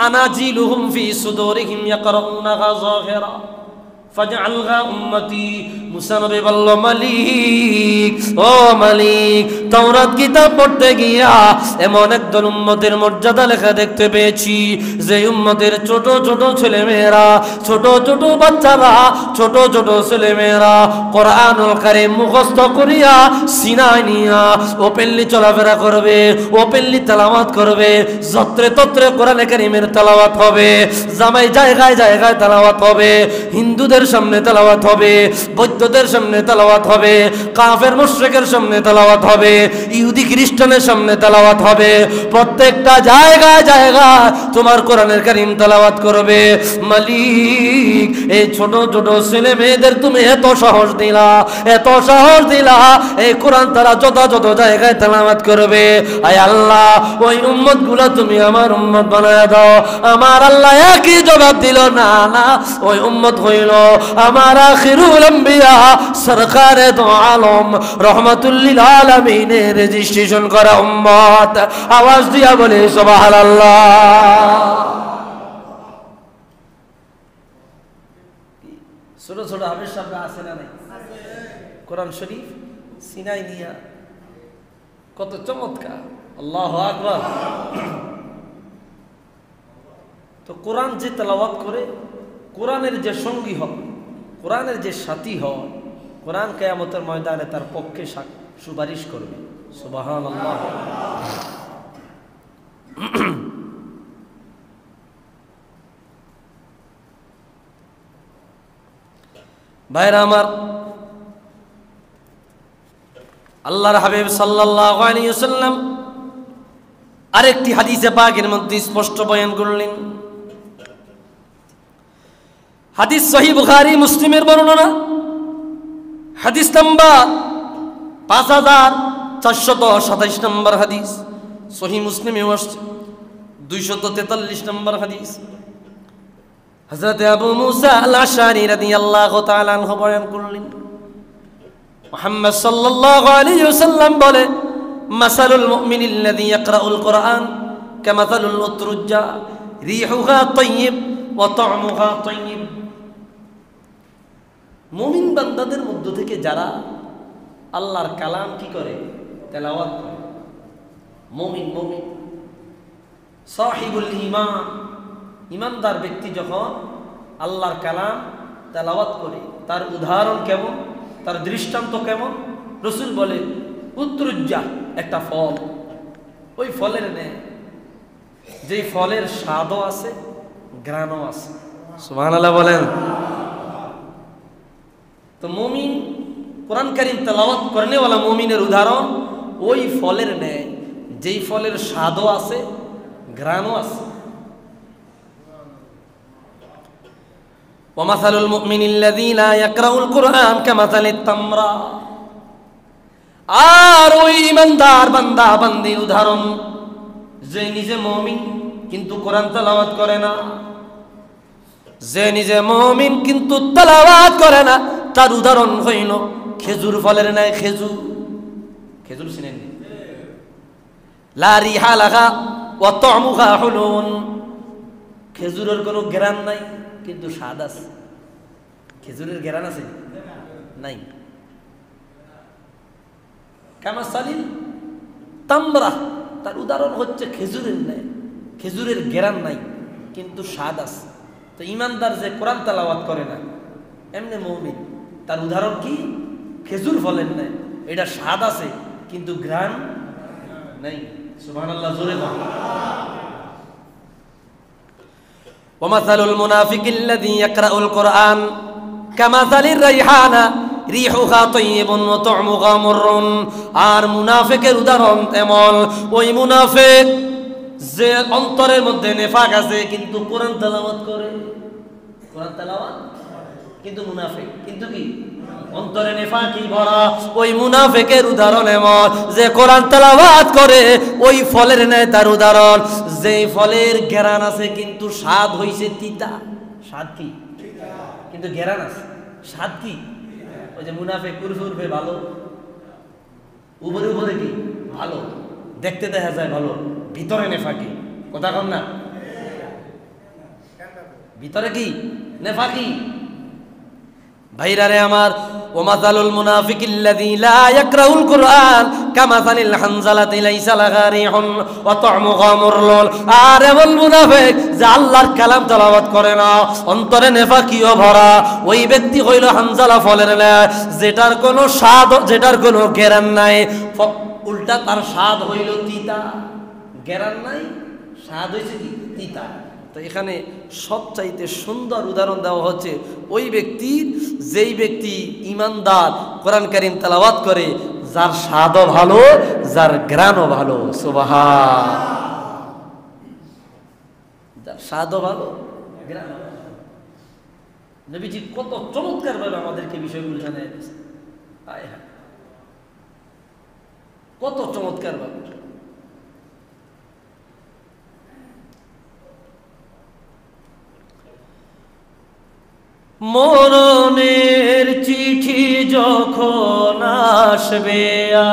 আনাজিলুহুম ফি সুদুরিহিম ইয়াকরাউনাহা যাহিরা ফাজআলহা উম্মতি। মুসা নবী বলল, মালিক, ও মালিক, তাওরাত কিতাব পড়তে গিয়া এমন একদল উম্মতের মর্যাদা লেখা দেখতে পেয়েছি, যে উম্মতের ছোট ছোট ছেলেমেয়েরা, ছোট ছোট বাচ্চারা, ছোট ছোট ছেলেমেয়েরা কোরআনুল কারীম মুখস্থ করিয়া সিনায় নিয়া ওপেনলি চলাফেরা করবে, ওপেনলি তেলাওয়াত করবে, যত্রে তত্রে কোরআনে কারীমের তেলাওয়াত হবে, জামাই জায়গায় জায়গায় তেলাওয়াত হবে, হিন্দুদের সামনে তেলাওয়াত হবে, বৌদ্ধদের সামনে তেলাওয়াত হবে, কাফের মুশরিকের সামনে তেলাওয়াত হবে, ইহুদি খ্রিস্টানের সামনে তেলাওয়াত হবে, প্রত্যেকটা জায়গায় জায়গায় তোমার কোরআনের কারীম তেলাওয়াত করবে। মালিক, এই ছোট ছোট ছেলে মেয়েদের তুমি এত সাহস দিলা, এত সাহস দিলা, এই কোরআন তারা যথাযথ জায়গায় তেলাওয়াত করবে। আয় আল্লাহ, ওই উম্মত গুলা তুমি আমার উম্মত বানায় দাও। আমার আল্লাহ একই জবাব দিল, না না, ওই উম্মত হইল আমার আখিরুল আম্বিয়া সরকারে দো আলম রহমাতুল লিল আলামিনের রেজিস্ট্রেশন করা উম্মত। আওয়াজ দিয়া বলে সুবহানাল্লাহ। ছোট ছোট হাফেজ সাহেবরা আছে না নাই? কোরআন শরীফ সিনাই নিয়া কত চমৎকার। আল্লাহু আকবার। তো কোরআন যে তেলাওয়াত করে, কোরআনের যে সঙ্গী হয়, কোরআনের যে সাথী হয়, কোরআন কিয়ামতের ময়দানে তার পক্ষে সুপারিশ করবে। সুবহানাল্লাহ। ভাইরা আমার, আল্লাহর হাবিব সাল্লাল্লাহু আলাইহি ওয়াসাল্লাম আরেকটি হাদিসে পাকের মধ্যে স্পষ্ট বয়ান করলেন। হাদিস সহিহ বুখারী মুসলিমের বর্ণনা, হাদিস নাম্বার 5427 নম্বর হাদিস, সহিহ মুসলিমেও আসছে 243 নম্বর হাদিস। হযরত আবু মুসা আল-আশআরী রাদিয়াল্লাহু তাআলা আনহু বয়ান করলেন, মুহাম্মদ সাল্লাল্লাহু আলাইহি ওয়াসাল্লাম বলে, মাসালুল মুমিনিল্লাযী ইয়াকরাউল কুরআন কামাসালুল উতরুজ্জা রিহুহা তাইয়্যিব ওয়া তা'মুহা তাইয়্যিব। মুমিন বান্দাদের মধ্য থেকে যারা আল্লাহর কালাম কি করে, তেলাওয়াত করে, মুমিন মুমিন সাহিবুল ঈমান, ঈমানদার ব্যক্তি যখন আল্লাহর কালাম তেলাওয়াত করে, তার উদাহরণ কেমন, তার দৃষ্টান্ত কেমন? রাসূল বলে, উতরুজ্জা, একটা ফল, ওই ফলের ন্যায়, যেই ফলের স্বাদও আছে, ঘ্রাণও আছে। সুবহানাল্লাহ বলেন। তো মুমিন, কোরআন কারীম তেলাওয়াত করনেওয়ালা মুমিনের উদাহরণ ওই ফলের ন্যায়, যেই ফলের স্বাদও আছে, ঘ্রাণও আছে। ওয়ামাসালুল মুমিনিল্লাযী লা ইয়াকরাউল কুরআন কামাসালিত তামরা। আর ওই ঈমানদার বান্দা বান্দির উদাহরণ, যে নিজে মুমিন কিন্তু কোরআন তেলাওয়াত করে না, যে নিজে মুমিন কিন্তু তেলাওয়াত করে না, তার উদাহরণ হইল খেজুর ফলের ন্যায়। খেজুর, খেজুর চিনেন? লা রিহা লাহা ওয়া তা'মুহা হুলুন। খেজুরের কোনো ঘ্রাণ নাই কিন্তু স্বাদ আছে। খেজুরের ঘ্রাণ আছে? নাই। কামাসালিল তামরা, তার উদাহরণ হচ্ছে খেজুরের ন্যায়, খেজুরের ঘ্রাণ নাই কিন্তু স্বাদ আছে। তো ঈমানদার যে কোরআন তেলাওয়াত করে না, এমনি মুমিন, তার উদাহরণ কি? খেজুর ফলের নাই, এটা স্বাদ আছে কিন্তু ঘ্রাণ নাই। সুবহানাল্লাহ, জোরে বলেন। ওয়ামাসালুল মুনাফিকিল্লাযী ইয়াকরাউল কুরআন কামাসালির রাইহানা রিহুহা তাইয়িবুন ওয়া তু'মুহা মুররুন। আর মুনাফিকের উদাহরণ তেমন, ওই মুনাফিক যে অন্তরের মধ্যে নেফাক আছে কিন্তু কোরআন তেলাওয়াত করে, কোরআন তেলাওয়াত কিন্তু মুনাফিক, কিন্তু কি অন্তরে নেফাকি ভরা। ওই মুনাফিকের উদাহরণ এমন যে কোরআন তেলাওয়াত করে, ওই ফলের ন্যায় তার উদাহরণ, যেই ফলের ঘ্রাণ আছে কিন্তু স্বাদ হইছে তিতা। স্বাদ কি? কিন্তু ঘ্রাণ আছে, স্বাদ কি? ওই যে মুনাফিক উর্ফে ভালো, উপরে উপরে কি ভালো, দেখতে দেখা যায় ভালো, ভিতরে নেফাকি। কথা কন না, ভিতরে কি নেফাকি। ভাইরারে আমার, ওমাসালুল মুনাফিকিল্লাযী লা ইয়াকরাউল কুরআন কামাসালিল হানজালাতি লাইসা লাহা রিহুন ওয়া তু'মুহা মুররুন। আর এমন মুনাফিক যে আল্লাহর কালাম তেলাওয়াত করে না, অন্তরে নেফাকিও ভরা, ওই ব্যক্তি হইল হানজালা ফলের ন্যায়, যেটার কোনো স্বাদ, যেটার কোনো ঘ্রাণ নাই, উল্টা তার স্বাদ হইল তিতা। ঘ্রাণ নাই, স্বাদ হইছে কি তিতা। তো এখানে সবচাইতে সুন্দর উদাহরণ দেওয়া হচ্ছে ওই ব্যক্তির, যেই ব্যক্তি ইমানদার, কোরআন কারীম তেলাওয়াত করে, যার স্বাদও ভালো, যার ঘ্রাণও ভালো। সুবহান, যার স্বাদও ভালো, ঘ্রাণ। নবীজি কত চমৎকার ভাবে আমাদেরকে বিষয়গুলো জানাই দিয়েছে, কত চমৎকার ভাবে। মরণের চিঠি যখন আসবে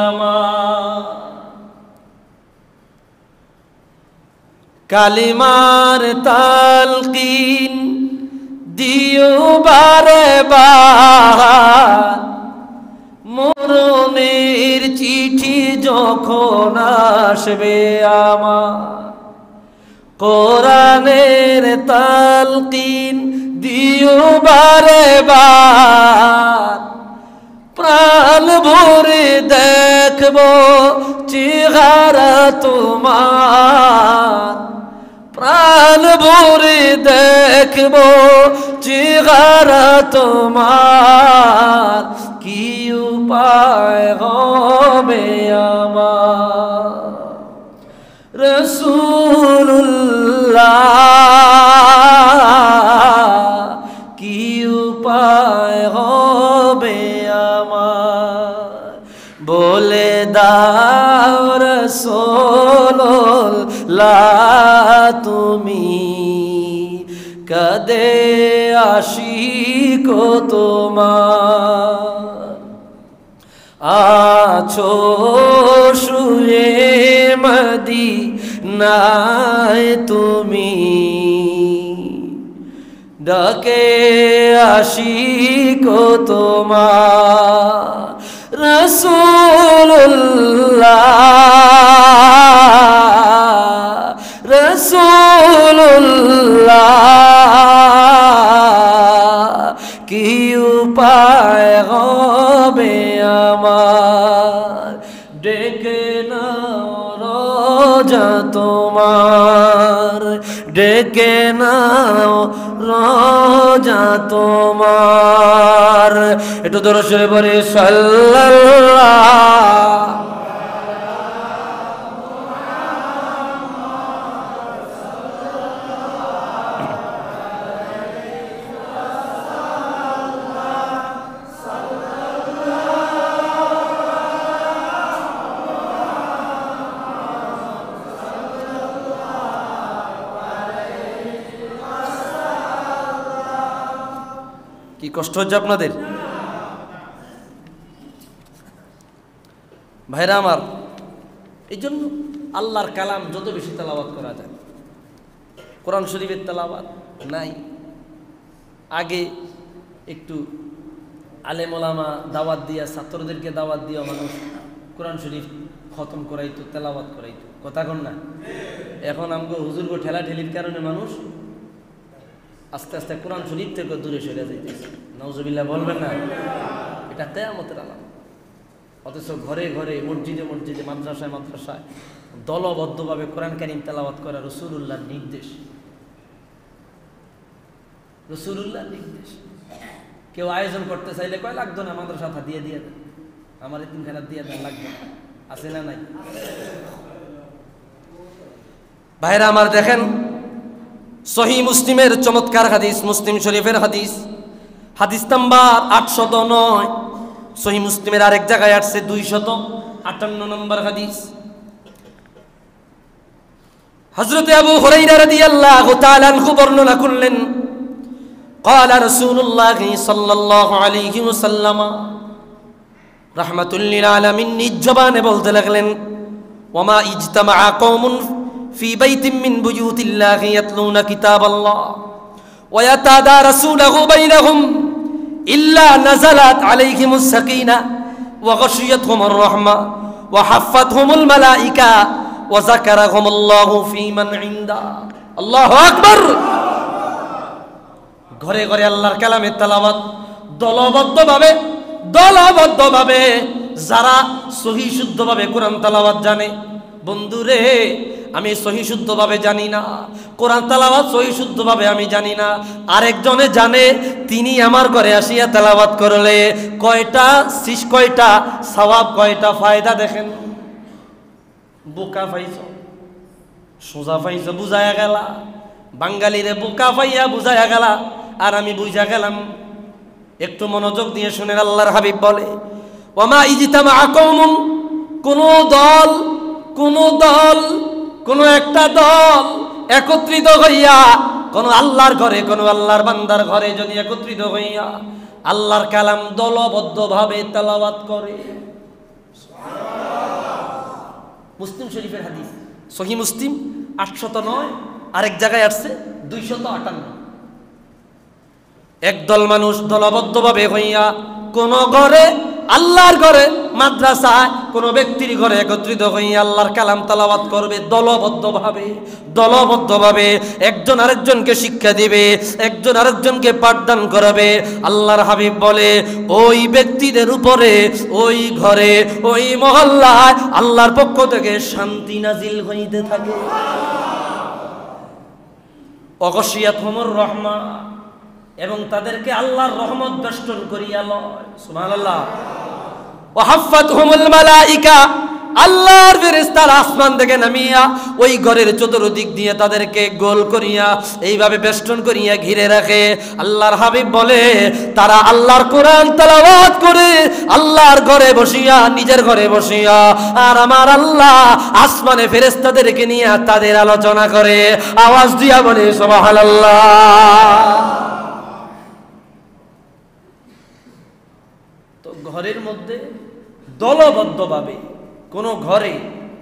আমার, কালিমার তালকিন দিও বারে বার। মরণের চিঠি যখন আসবে আমার, কোরআনের তালকিন দিও বারে বার। প্রাণ ভরে দেখব চেহারা তোমার, প্রাণ ভরে দেখব চেহারা তোমার। কি উপায় হবে আমার রাসূলুল্লাহ, কি উপায় হবে আমার, বলে দাও রাসূলুল্লাহ তুমি। কাঁদে আশিক তোমার, আছো শুয়ে মদিনায় তুমি। ডাকে আশিক তোমার রাসূলুল্লাহ, রাসূলুল্লাহ। কি উপায় হবে আমার, ডেকে নাও রোজা তোমার, ডেকে নাও রোজা তোমার। একটু দরুদ শরীফ পড়ি, সাল্লাল্লাহু। কি কষ্ট হচ্ছে আপনাদের ভাইরা আমার? এই জন্য আল্লাহর কালাম যত বেশি তেলাওয়াত করা যায়, কোরআন শরীফের তেলাওয়াত নাই। আগে একটু আলেম ওলামা দাওয়াত দিয়া, ছাত্রদেরকে দাওয়াত দিয়া মানুষ কোরআন শরীফ খতম করাইতো, তেলাওয়াত করাইতো। কথা কন না? এখন আমগো হুজুরগো ঠেলা ঠেলির কারণে মানুষ আস্তে আস্তে কোরআন শরীফ থেকে দূরে সরে যাইতেছে। নাউজুবিল্লাহ বলবেন না? এটা কিয়ামতের আলামত। অথচ ঘরে ঘরে মসজিদে মসজিদে মাদ্রাসায় মাদ্রাসায় দলবদ্ধভাবে কোরআন কারীম তেলাওয়াত করা রাসূলুল্লাহর নির্দেশ। রাসূলুল্লাহর নির্দেশ। কেউ আয়োজন করতে চাইলে কয় লাগতো না, মাদ্রাসা দিয়ে দিয়ে দেন, আমার তিনখানা দিয়ে দেন, লাগবে না। আছে না নাই? ভাইরা আমার দেখেন, সহিহ মুসলিমের চমৎকার হাদিস, মুসলিম শরীফের হাদিস, হাদিস নাম্বার 809। সহিহ মুসলিমের আরেক জায়গায় আসছে 258 নম্বর হাদিস। হযরত আবু হুরায়রা রাদিয়াল্লাহু তাআলা আনহু বর্ণনা করলেন, قال رسول الله صلى الله عليه وسلم রাহমাতুল লিল আলামিন নিজ জবানে বলতে লাগলেন, ওয়ামা ইজতামাআ কওমুন ফি বাইতিন মিন বুয়ুতিল্লাহি ইয়াতলুনা কিতাবাল্লাহ ওয়া ইয়াতাদারাসুনাহু বাইনাহুম ইল্লা নাযালাত আলাইহিমুস সাকিনা ওয়া গাশিয়াতহুমুর রাহমা ওয়া হাফফাতহুমুল মালায়েকা ওয়া যাকারাহুমুল্লাহু ফী মান ইনদা। আল্লাহু আকবার। ঘরে ঘরে আল্লাহর কালামের তেলাওয়াত দলবদ্ধভাবে যারা সহি শুদ্ধভাবে কোরআন তেলাওয়াত জানে। বন্ধুরে, আমি সহি শুদ্ধভাবে জানি না, কোরআন তেলাওয়াত সহি শুদ্ধভাবে আমি জানি না, আরেকজনে জানে, তিনি আমার ঘরে আসিয়া তেলাওয়াত করলে কয়টা সওয়াব, কয়টা ফায়দা দেখেন। বোকা পাইছ, সোজা পাইছ, বুঝায়া গেলা। বাঙালিরে বোকা পাইয়া বুঝায়া গেলা, আর আমি বুঝা গেলাম। একটু মনোযোগ দিয়ে শুনেন, আল্লাহর হাবিব বলে, ওয়ামা ইজতামাআ কওমুন, কোন একটা দল একত্রিত হইয়া কোন আল্লাহর ঘরে, কোন আল্লাহর বান্দার ঘরে যদি একত্রিত হইয়া আল্লাহর কালাম দলবদ্ধভাবে তেলাওয়াত করে। মুসলিম শরীফের হাদিস, সহিহ মুসলিম 809, আরেক জায়গায় আসছে 258। একদল মানুষ দলবদ্ধভাবে হইয়া কোন ঘরে, আল্লাহর ঘরে, মাদ্রাসায়, কোন ব্যক্তির ঘরে একত্রিত হইয়া আল্লাহর কালাম তেলাওয়াত করবে দলবদ্ধভাবে। একজন আরেকজনকে শিক্ষা দিবে, একজন আরেকজনকে পাঠদান করাবে। আল্লাহর হাবিব বলে, ওই ব্যক্তিদের উপরে, ওই ঘরে, ওই মহল্লায় আল্লাহর পক্ষ থেকে শান্তি নাজিল হইতে থাকে। অগশিয়াতহুমুর রাহমা, এবং তাদেরকে আল্লাহর রহমত বেষ্টন করিয়া লয়। সুবহানাল্লাহ। ওয়া হাফফাতহুমুল মালায়েকা, আল্লাহর ফেরেশতারা আসমান থেকে নামিয়া ওই ঘরের চতুর্দিক দিয়ে তাদেরকে গোল করিয়া এইভাবে বেষ্টন করিয়া ঘিরে রাখে। আল্লাহর হাবিব বলে, তারা আল্লাহর কোরআন তেলাওয়াত করে আল্লাহর ঘরে বসিয়া, নিজের ঘরে বসিয়া, আর আমার আল্লাহ আসমানে ফেরেশতাদেরকে নিয়ে তাদের আলোচনা করে। আওয়াজ দিয়া বলে সুবহানাল্লাহ। ঘরের মধ্যে দলবদ্ধভাবে, কোন ঘরে,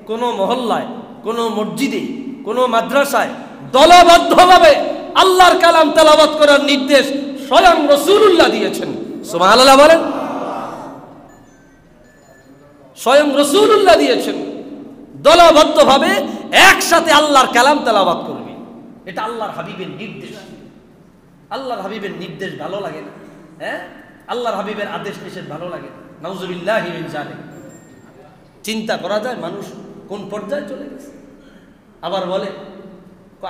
কোন মহল্লায়, কোন মসজিদে, কোন মাদ্রাসায় দলবদ্ধভাবে আল্লাহর কালাম তেলাওয়াত করার নির্দেশ স্বয়ং রাসূলুল্লাহ দিয়েছেন। সুবহানাল্লাহ বলেন। স্বয়ং রাসূলুল্লাহ দিয়েছেন, দলবদ্ধভাবে একসাথে আল্লাহর কালাম তেলাওয়াত করবে। এটা আল্লাহর হাবিবের নির্দেশ। আল্লাহর হাবিবের নির্দেশ ভালো লাগে না? হ্যাঁ, আল্লাহর হাবিবের আদেশ নিষেধ ভালো লাগে? নাউযুবিল্লাহি মিন যালিক। চিন্তা করা যায় মানুষ কোন পর্যায়ে চলে গেছে। আবার বলে,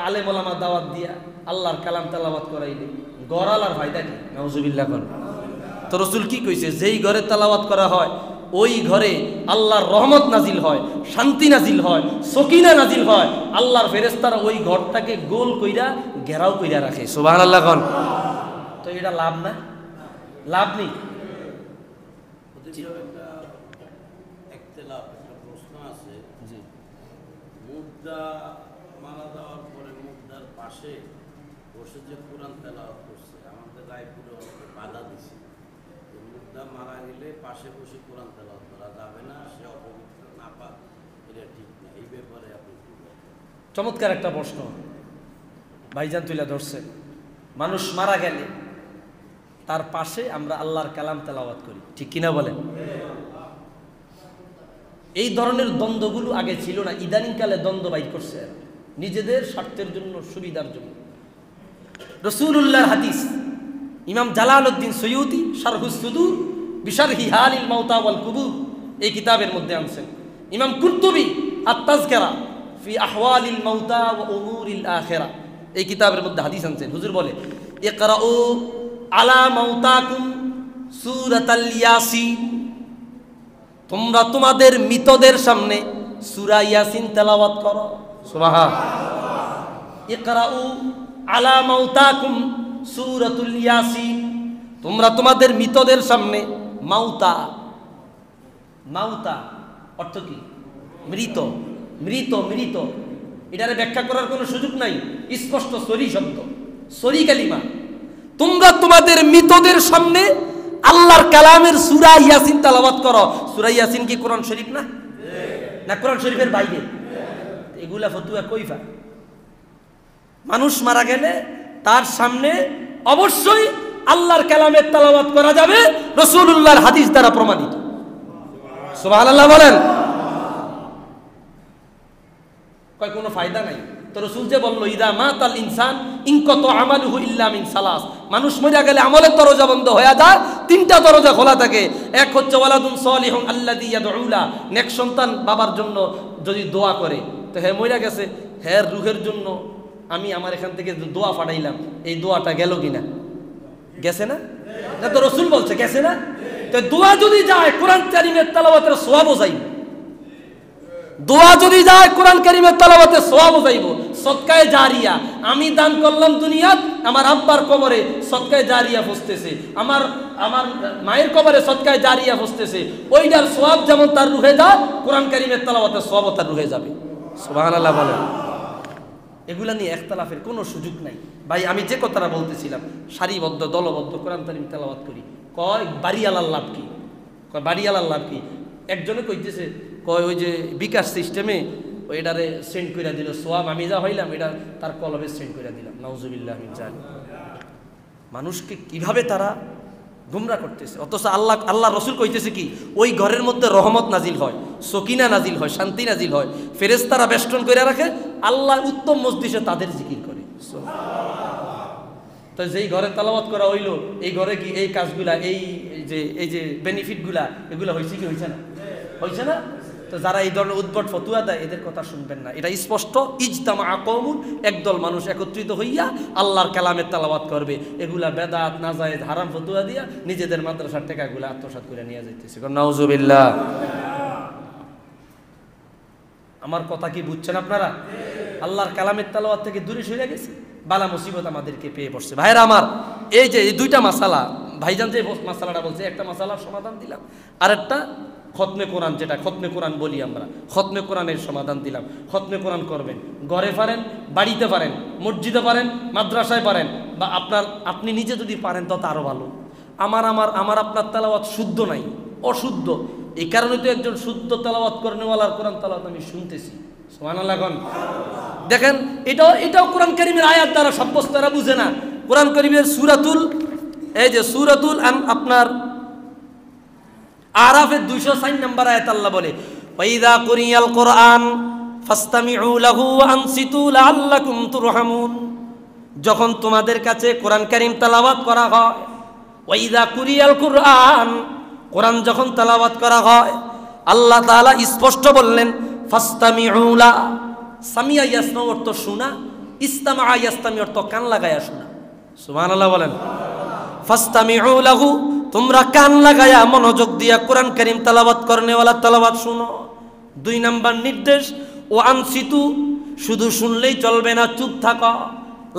আলেম ওলামা দাওয়াত দিয়া আল্লাহর কালাম তেলাওয়াত করাইলে গড়ালার ফায়দা কি? নাউযুবিল্লাহ কর। তো রাসূল কি কইছে? যেই ঘরে তেলাওয়াত করা হয় ওই ঘরে আল্লাহর রহমত নাজিল হয়, শান্তি নাজিল হয়, সকিনা নাজিল হয়। আল্লাহর ফেরেশতারা ওই ঘরটাকে গোল কইরা ঘেরাও কইরা রাখে। সুবহানাল্লাহ কোন। তো এটা লাভ না? লাভ নেই। প্রশ্ন আছে, মুর্দা মারা যাওয়ার পরে মুর্দার পাশে বসে যে কোরআন তেলাওয়াত করছে, আমাদের রায়পুরে বাধা দিছে, মুর্দা মারা গেলে পাশে বসে কোরআন তেলাওয়াত করা যাবে না, সে অপবিত্র না পাক, এটা ঠিক না। এই ব্যাপারে আপনি কি বলেন? চমৎকার একটা প্রশ্ন ভাইজান তুলে ধরছে। মানুষ মারা গেলে তার পাশে আমরা আল্লাহর কালাম তেলাওয়াত করি, ঠিক কিনা বলেন? এই ধরনের দ্বন্দ্বগুলো আগে ছিল না, ইদানিংকালে দ্বন্দ্ব বাইর করছে নিজেদের স্বার্থের জন্য, সুবিধার জন্য। রাসূলুল্লাহর হাদিস, ইমাম জালালউদ্দিন সৈয়ুতি শারহুস সুদূর বিশারহি হালিল মাউতা ওয়াল কুবুর, এই কিতাবের মধ্যে আনছেন। ইমাম কুরতুবী আত-তাযকিরা ফি আহওয়ালিল মাউতা ওয়া উমুরিল আখিরা, এই কিতাবের মধ্যে হাদিস আনছেন। হুজুর বলে ইকরাউ আলা মাউতাকুম সূরাতাল ইয়াসিন, তোমরা তোমাদের মৃতদের সামনে সূরা ইয়াসিন তেলাওয়াত করো। সুবহানাল্লাহ। ইকরাউ আলা মাউতাকুম সূরাতুল ইয়াসিন, তোমরা তোমাদের মৃতদের সামনে, মাউতা, মাউতা অর্থ কি? মৃত, মৃত, মৃত। এটারে ব্যাখ্যা করার কোনো সুযোগ নাই, স্পষ্ট সরি শব্দ, সরি কালিমা। তোমরা তোমাদের মৃতদের সামনে আল্লাহর কালামের সূরা ইয়াসিন তেলাওয়াত করো। সূরা ইয়াসিন কি কোরআন শরীফ না? না কোরআন শরীফের বাইরে? এগুলা ফতুয়া কইফা? মানুষ মারা গেলে তার সামনে অবশ্যই আল্লাহর কালামের তেলাওয়াত করা যাবে, রাসূলুল্লাহর হাদিস দ্বারা প্রমাণিত। সুবহানাল্লাহ বলেন। কয় কোনো ফায়দা নাই তো? রাসূল যে বলল ইদা মাতাল ইনসান ইনকাতা আমালুহু ইল্লা মিন সালাস, মানুষ মরে গেলে আমলের দরজা বন্ধ হয়ে যায়, তিনটা দরজা খোলা থাকে। এক হচ্ছে ওয়ালাদুন সালিহুন আল্লাযী ইয়াদউলা, নেক সন্তান বাবার জন্য যদি দোয়া করে, তো হে মরে গেছে, হে রূহের জন্য আমি আমার এখান থেকে দোয়া পাঠাইলাম, এই দোয়াটা গেল কিনা? গেছে না? এটা তো রাসূল বলছে গেছে না? তো দোয়া যদি যায় কোরআন কারীমের তেলাওয়াতের সওয়াবও যাইব। দোয়া যদি যায় কোরআন কারীমের তেলাওয়াতের সওয়াবও যাইব। সদকায়ে জারিয়া, আমি দান করলাম দুনিয়াত, আমার আব্বার কবরে সদকায়ে জারিয়া পৌঁছতেছে, আমার মায়ের কবরে সদকায়ে জারিয়া পৌঁছতেছে, ওইটার সওয়াব যেমন তার রুহে যায়, কোরআন কারীমের তেলাওয়াতের সওয়াবও তার রুহে যাবে। সুবহানাল্লাহ বলেন। এগুলা নিয়ে ইখতিলাফের কোনো সুযোগ নাই ভাই। আমি যে কথাটা বলতেছিলাম, সারিবদ্ধ দলবদ্ধ কোরআন কারীম তেলাওয়াত করি, কয় বাড়িওয়ালার লাভ কি? কয় বাড়িওয়ালার লাভ কি? একজনে কইতেছে, কয় ওই যে বিকাশ সিস্টেমে এটারে সেন্ড করে দিল, সোয়াব আমি যা হইলাম এটা তার কলবে সেন্ড করে দিলাম। নাউজুবিল্লাহ মিন যালিক। মানুষকে কিভাবে তারা গুমরা করতেছে, অথচ আল্লাহ রসুল কইতেছে কি, ওই ঘরের মধ্যে রহমত নাজিল হয়, সকিনা নাজিল হয়, শান্তি নাজিল হয়, ফেরেশতারা বেষ্টন করে রাখে, আল্লাহ উত্তম মজলিসে তাদের জিকির করে। তো যেই ঘরে তেলাওয়াত করা হইলো, এই ঘরে কি এই কাজগুলা, এই যে বেনিফিটগুলা, এগুলো হয়েছে কি হয়েছে না? হয়েছে না? তো যারা এই ধরনের উদ্ভট ফতুয়া দেয় এদের কথা শুনবেন না। এটা স্পষ্ট, ইজতামা কওমুন, একদল মানুষ একত্রিত হইয়া আল্লাহর কালামের তেলাওয়াত করবে। এগুলা বেদাত, নাজায়েজ, হারাম ফতুয়া দিয়া নিজেদের মাদ্রাসার টাকাগুলা আত্মসাৎ করে নিয়ে যাইতেছে। নাউজুবিল্লাহ। আমার কথা কি বুঝছেন আপনারা? আল্লাহর কালামের তেলাওয়াত থেকে দূরে সরে গেছে, বালা মুসিবত আমাদেরকে পেয়ে পড়ছে। ভাইরা আমার, এই যে এই দুইটা মাসালা, ভাইজান যে মাসালাটা বলছে, একটা মাসালার সমাধান দিলাম, আরেকটা খতমে কোরআন, যেটা খতমে কোরআন বলি আমরা, খতমে কোরআনের সমাধান দিলাম। খতমে কোরআন করবেন, ঘরে পারেন, বাড়িতে পারেন, মসজিদে পারেন, মাদ্রাসায় পারেন, বা আপনি নিজে যদি পারেন তত আরো ভালো। আমার আপনার তেলাওয়াত শুদ্ধ নাই, অশুদ্ধ। এই কারণে তো একজন শুদ্ধ তেলাওয়াত করেনওয়ালার কোরআন তেলাওয়াত আমি শুনতেছি। সুবহানাল্লাহ। দেখেন, এটাও কোরআন কারীমের আয়াত দ্বারা সাব্যস্ত, এরা বুঝে না। কোরআন কারীমের সূরাতুল, এই যে সূরাতুল আপনার আরাফের 204 নম্বর আয়াত আল্লাহ বলে, ওয়াইদা কুরিয়াল কোরআন ফাসতামিউ লাহু ওয়া আনসিতু লাআল্লাকুম তুরহামুন। যখন তোমাদের কাছে কোরআন কারীম তেলাওয়াত করা হয়, ওয়াইদা কুরিয়াল কোরআন, কোরআন যখন তেলাওয়াত করা হয়, আল্লাহ তাআলা স্পষ্ট বললেন ফাসতামিউ লা, সামিয়া ইয়াসমাউ অর্থ শোনা, ইসতামা ইয়াসতামি অর্থ কান লাগায়া শোনা। সুবহানাল্লাহ বলেন। ফাসতামিউ লাহু, তোমরা কান লাগায়া মনোযোগ দিয়া কোরআন কারীম তেলাওয়াত করনেওয়ালা তেলাওয়াত শুনো। 2 নাম্বার নির্দেশ, ও আনসিতু, শুধু শুনলেই চলবে না, চুপ থাকো।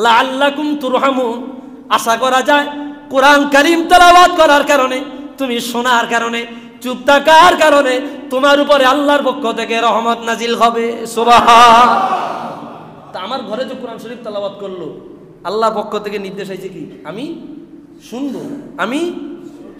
লাআল্লাকুম তুরহামুন, আশা করা যায় কোরআন কারীম তেলাওয়াত করার কারণে, তুমি শোনার কারণে, চুপ থাকার কারণে তোমার উপরে আল্লাহর পক্ষ থেকে রহমত নাজিল হবে। সুবহান। তা আমার ঘরে যে কোরআন শরীফ তেলাওয়াত করলো, আল্লাহর পক্ষ থেকে নির্দেশ হয়েছে কি, আমি শুনবো, আমি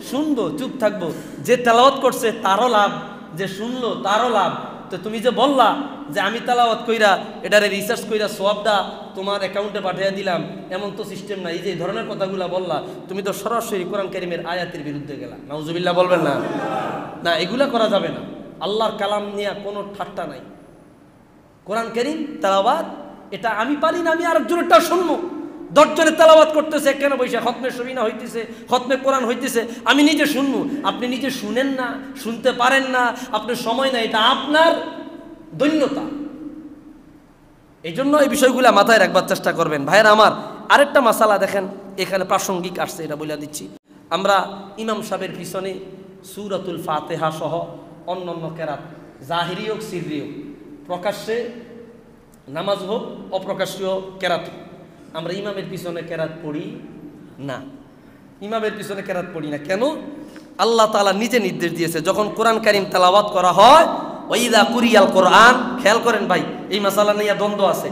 শুনবো, চুপ থাকবো। যে তেলাওয়াত করছে তারও লাভ, যে শুনলো তারও লাভ। তো তুমি যে বললা যে আমি তেলাওয়াত কইরা এটারে রিসার্চ কইরা সওয়াবটা তোমার অ্যাকাউন্টে পাঠিয়ে দিলাম, এমন তো সিস্টেম নাই। এই যে ধরনের কথাগুলো বললা, তুমি তো সরাসরি কোরআন কারীমের আয়াতের বিরুদ্ধে গেলা। নাউজুবিল্লাহ বলবেন না? না, এগুলা করা যাবে না। আল্লাহর কালাম নিয়ে কোনো ঠাট্টা নাই। কোরআন কারীম তেলাওয়াত, এটা আমি পারি না, আমি আরেকজনেরটা শুনবো। 10 জনে তেলাওয়াত করতেছে, কেন বৈশা খতমে সবিনা হইতেছে, খতমে কোরআন হইতেছে, আমি নিজে শুনবো। আপনি নিজে শুনেন না, শুনতে পারেন না, আপনার সময় না, এটা আপনার দৈন্যতা। এই জন্য এই বিষয়গুলো মাথায় রাখবার চেষ্টা করবেন। ভাইয়েরা আমার, আরেকটা মাসালা দেখেন এখানে প্রাসঙ্গিক আসছে, এটা বলে দিচ্ছি। আমরা ইমাম সাহেবের পিছনে সূরাতুল ফাতিহা সহ অন্যান্য কেরাত, জাহিরি হোক সিররি হোক, প্রকাশ্যে নামাজ হোক অপ্রকাশ্যীয় কেরাত, আমরা ইমামের পিছনে কেরাত পড়ি না। ইমামের পিছনে কেরাত পড়ি না কেন? আল্লাহ তাআলা নিজে নির্দেশ দিয়েছে, যখন কোরআন কারীম তেলাওয়াত করা হয়, ওয়াইদা কুরিয়াল কোরআন, খেয়াল করেন ভাই, এই মাসালা নিয়ে দ্বন্দ্ব আছে।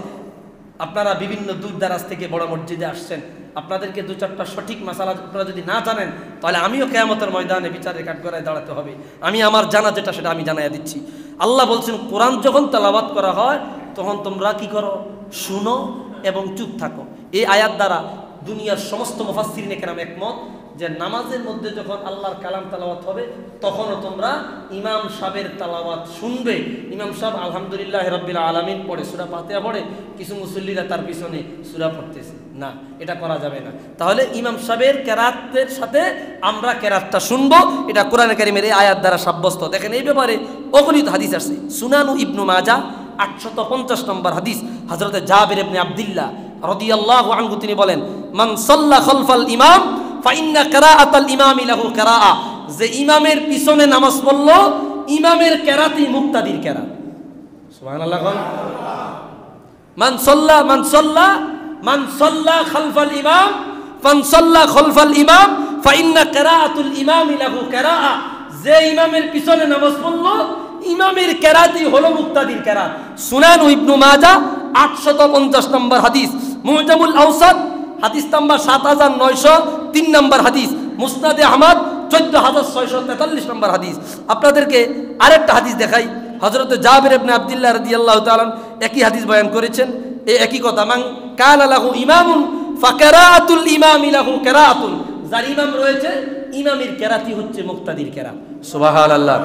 আপনারা বিভিন্ন দূর দারাজ থেকে বড় মসজিদে আসছেন, আপনাদেরকে 2-4টা সঠিক মাসালা আপনারা যদি না জানেন, তাহলে আমিও কিয়ামতের ময়দানে বিচারের কাঠগড়ায় দাঁড়াতে হবে। আমি আমার জানা যেটা সেটা আমি জানাইয়া দিচ্ছি। আল্লাহ বলছেন, কোরআন যখন তেলাওয়াত করা হয় তখন তোমরা কি করো? শুনো এবং চুপ থাকো। এই আয়াত দ্বারা দুনিয়ার সমস্ত মুফাসসিরিনে কেরাম একমত যে নামাজের মধ্যে যখন আল্লাহর কালাম তেলাওয়াত হবে তখনও তোমরা ইমাম সাহেবের তেলাওয়াত শুনবে। ইমাম সাহেব আলহামদুলিল্লাহ রাব্বিল আলামিন পড়ে, সূরা ফাতিহা পড়ে, কিছু মুসল্লিরা তার পিছনে সূরা পড়তেছে না, এটা করা যাবে না। তাহলে ইমাম সাহেবের কেরাতের সাথে আমরা কেরাতটা শুনবো, এটা কোরআনে কারীমের এই আয়াত দ্বারা সাব্যস্ত। দেখেন এই ব্যাপারে অগণিত হাদিস আছে। সুনানু ইবনু মাজাহ 850 নম্বর হাদিস, হযরতে জাবির ইবনে আব্দুল্লাহ রাদিয়াল্লাহু আনহু তিনি বলেন, মান সাল্লা খালফাল ইমাম ফাইন্না কিরাআতাল ইমামি লাহু কিরাআ, যে ইমামের পিছনে নামাজ পড়লো ইমামের কেরাতই মুক্তাদির কেরাত। সুবহানাল্লাহ। মান সাল্লা খালফাল ইমাম ফানসাল্লা খালফাল ইমাম ফাইন্না কিরাআতুল ইমামি লাহু কিরাআ, যে ইমামের পিছনে নামাজ পড়লো ইমামের কেরাতই হলো মুক্তাদির কেরাত। সুনান ইবনু মাজাহ 850 নম্বর হাদিস, মুজামুল আওসাত হাদিস নাম্বার 7903 নম্বর হাদিস, মুসনাদে আহমদ 14643 নম্বর হাদিস। আপনাদেরকে আরেকটা হাদিস দেখাই। হযরত জাবির ইবনে আব্দুল্লাহ রাদিয়াল্লাহু তাআলা একই হাদিস বয়ান করেছেন, এই একই কথা, মান কানা লাহু ইমামুন ফাকিরাআতুল ইমামি লাহু কিরাআতুন, যার ইমাম রয়েছে ইমামের কেরাতই হচ্ছে মুক্তাদির কেরাত। সুবহানাল্লাহ।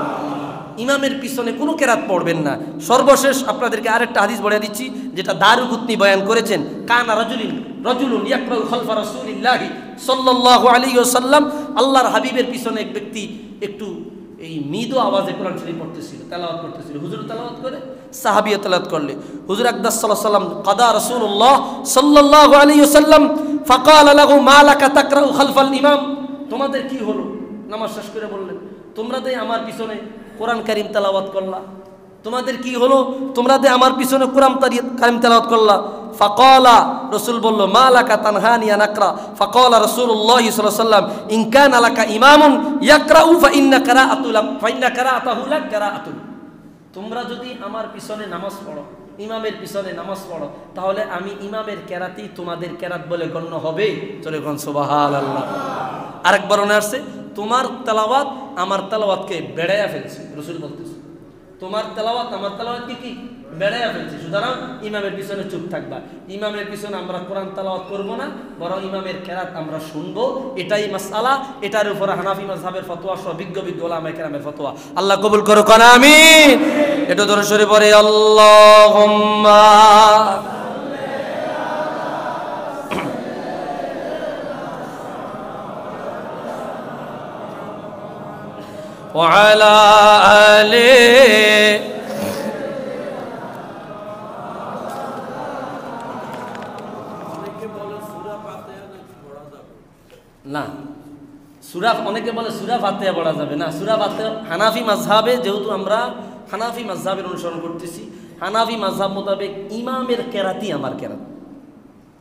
ইমামের পিছনে কোনো কেরাত পড়বেন না। সর্বশেষ আপনাদেরকে আরেকটা হাদিস বলে দিচ্ছি, যেটা দারুকুতনি বয়ান করেছেন। কানা রাজুলুন ইয়াকরাউ খালফা রাসূলিল্লাহি সাল্লাল্লাহু আলাইহি ওয়াসাল্লাম, আল্লাহর হাবিবের পিছনে এক ব্যক্তি একটু এই মৃদু আওয়াজে কোরআন শরীফ পড়তেছিল, তেলাওয়াত করতেছিল। হুজুর তেলাওয়াত করে, সাহাবীও তেলাওয়াত করলে। হুজুর আকদাস সাল্লাল্লাহু আলাইহি ওয়াসাল্লাম কাদা রাসূলুল্লাহ সাল্লাল্লাহু আলাইহি ওয়াসাল্লাম ফাকালা লাহু মা লাকা তাকরাউ খালফাল ইমাম, তোমাদের কি হলো? নামাজ শেষ করে বললেন, তোমরা তো আমার পিছনে কোরআন কারীম তেলাওয়াত করলা, তোমাদের কি হলো? তোমরা যে আমার পিছনে কোরআন কারীম তেলাওয়াত করলা। ফাকালা, রাসূল বলল, মা লাকা তানহানি আন আকরা। ফাকালা রাসূলুল্লাহ সাল্লাল্লাহু আলাইহি ওয়াসাল্লাম, ইন কানা লাকা ইমামুন ইয়াকরাউ ফাইন্না কিরাআতাহু লাক কিরাআতুন, তোমরা যদি আমার পিছনে নামাজ পড়ো, ইমামের পিছনে নামাজ পড়ো, তাহলে আমি ইমামের কেরাতই তোমাদের কেরাত বলে গণ্য হবে। চলে কোন সুবহানাল্লাহ। আরেকবার মনে আসছে, তোমার তেলাওয়াত আমার তেলাওয়াতকে বেড়াইয়া ফেলছে। রাসূল বলতেছে, তোমার তেলাওয়াত আমার তেলাওয়াতকে কি বেড়াইয়া ফেলছে, সুতরাং ইমামের পিছনে চুপ থাকবা। ইমামের পিছনে আমরা কোরআন তেলাওয়াত করব না, বরং ইমামের কেরাত আমরা শুনবো। এটাই মাসআলা, এটার উপরে হানাফি মাযহাবের ফতোয়া সহ বিজ্ঞ উলামায়ে কেরামের ফতোয়া। আল্লাহ কবুল করো, কোন আমিন। এটা ধরে সরে পড়ে আল্লাহুম্মা وعلى آله না সূরা, অনেকে বলে সূরা ফাতিহা পড়া যাবে না। সূরা ফাতিহা হানাফি মাযহাবে, যেহেতু আমরা হানাফি মাযহাবের অনুসরণ করতেছি, হানাফি মাযহাব মোতাবেক ইমামের কেরাতই আমার কেরাত।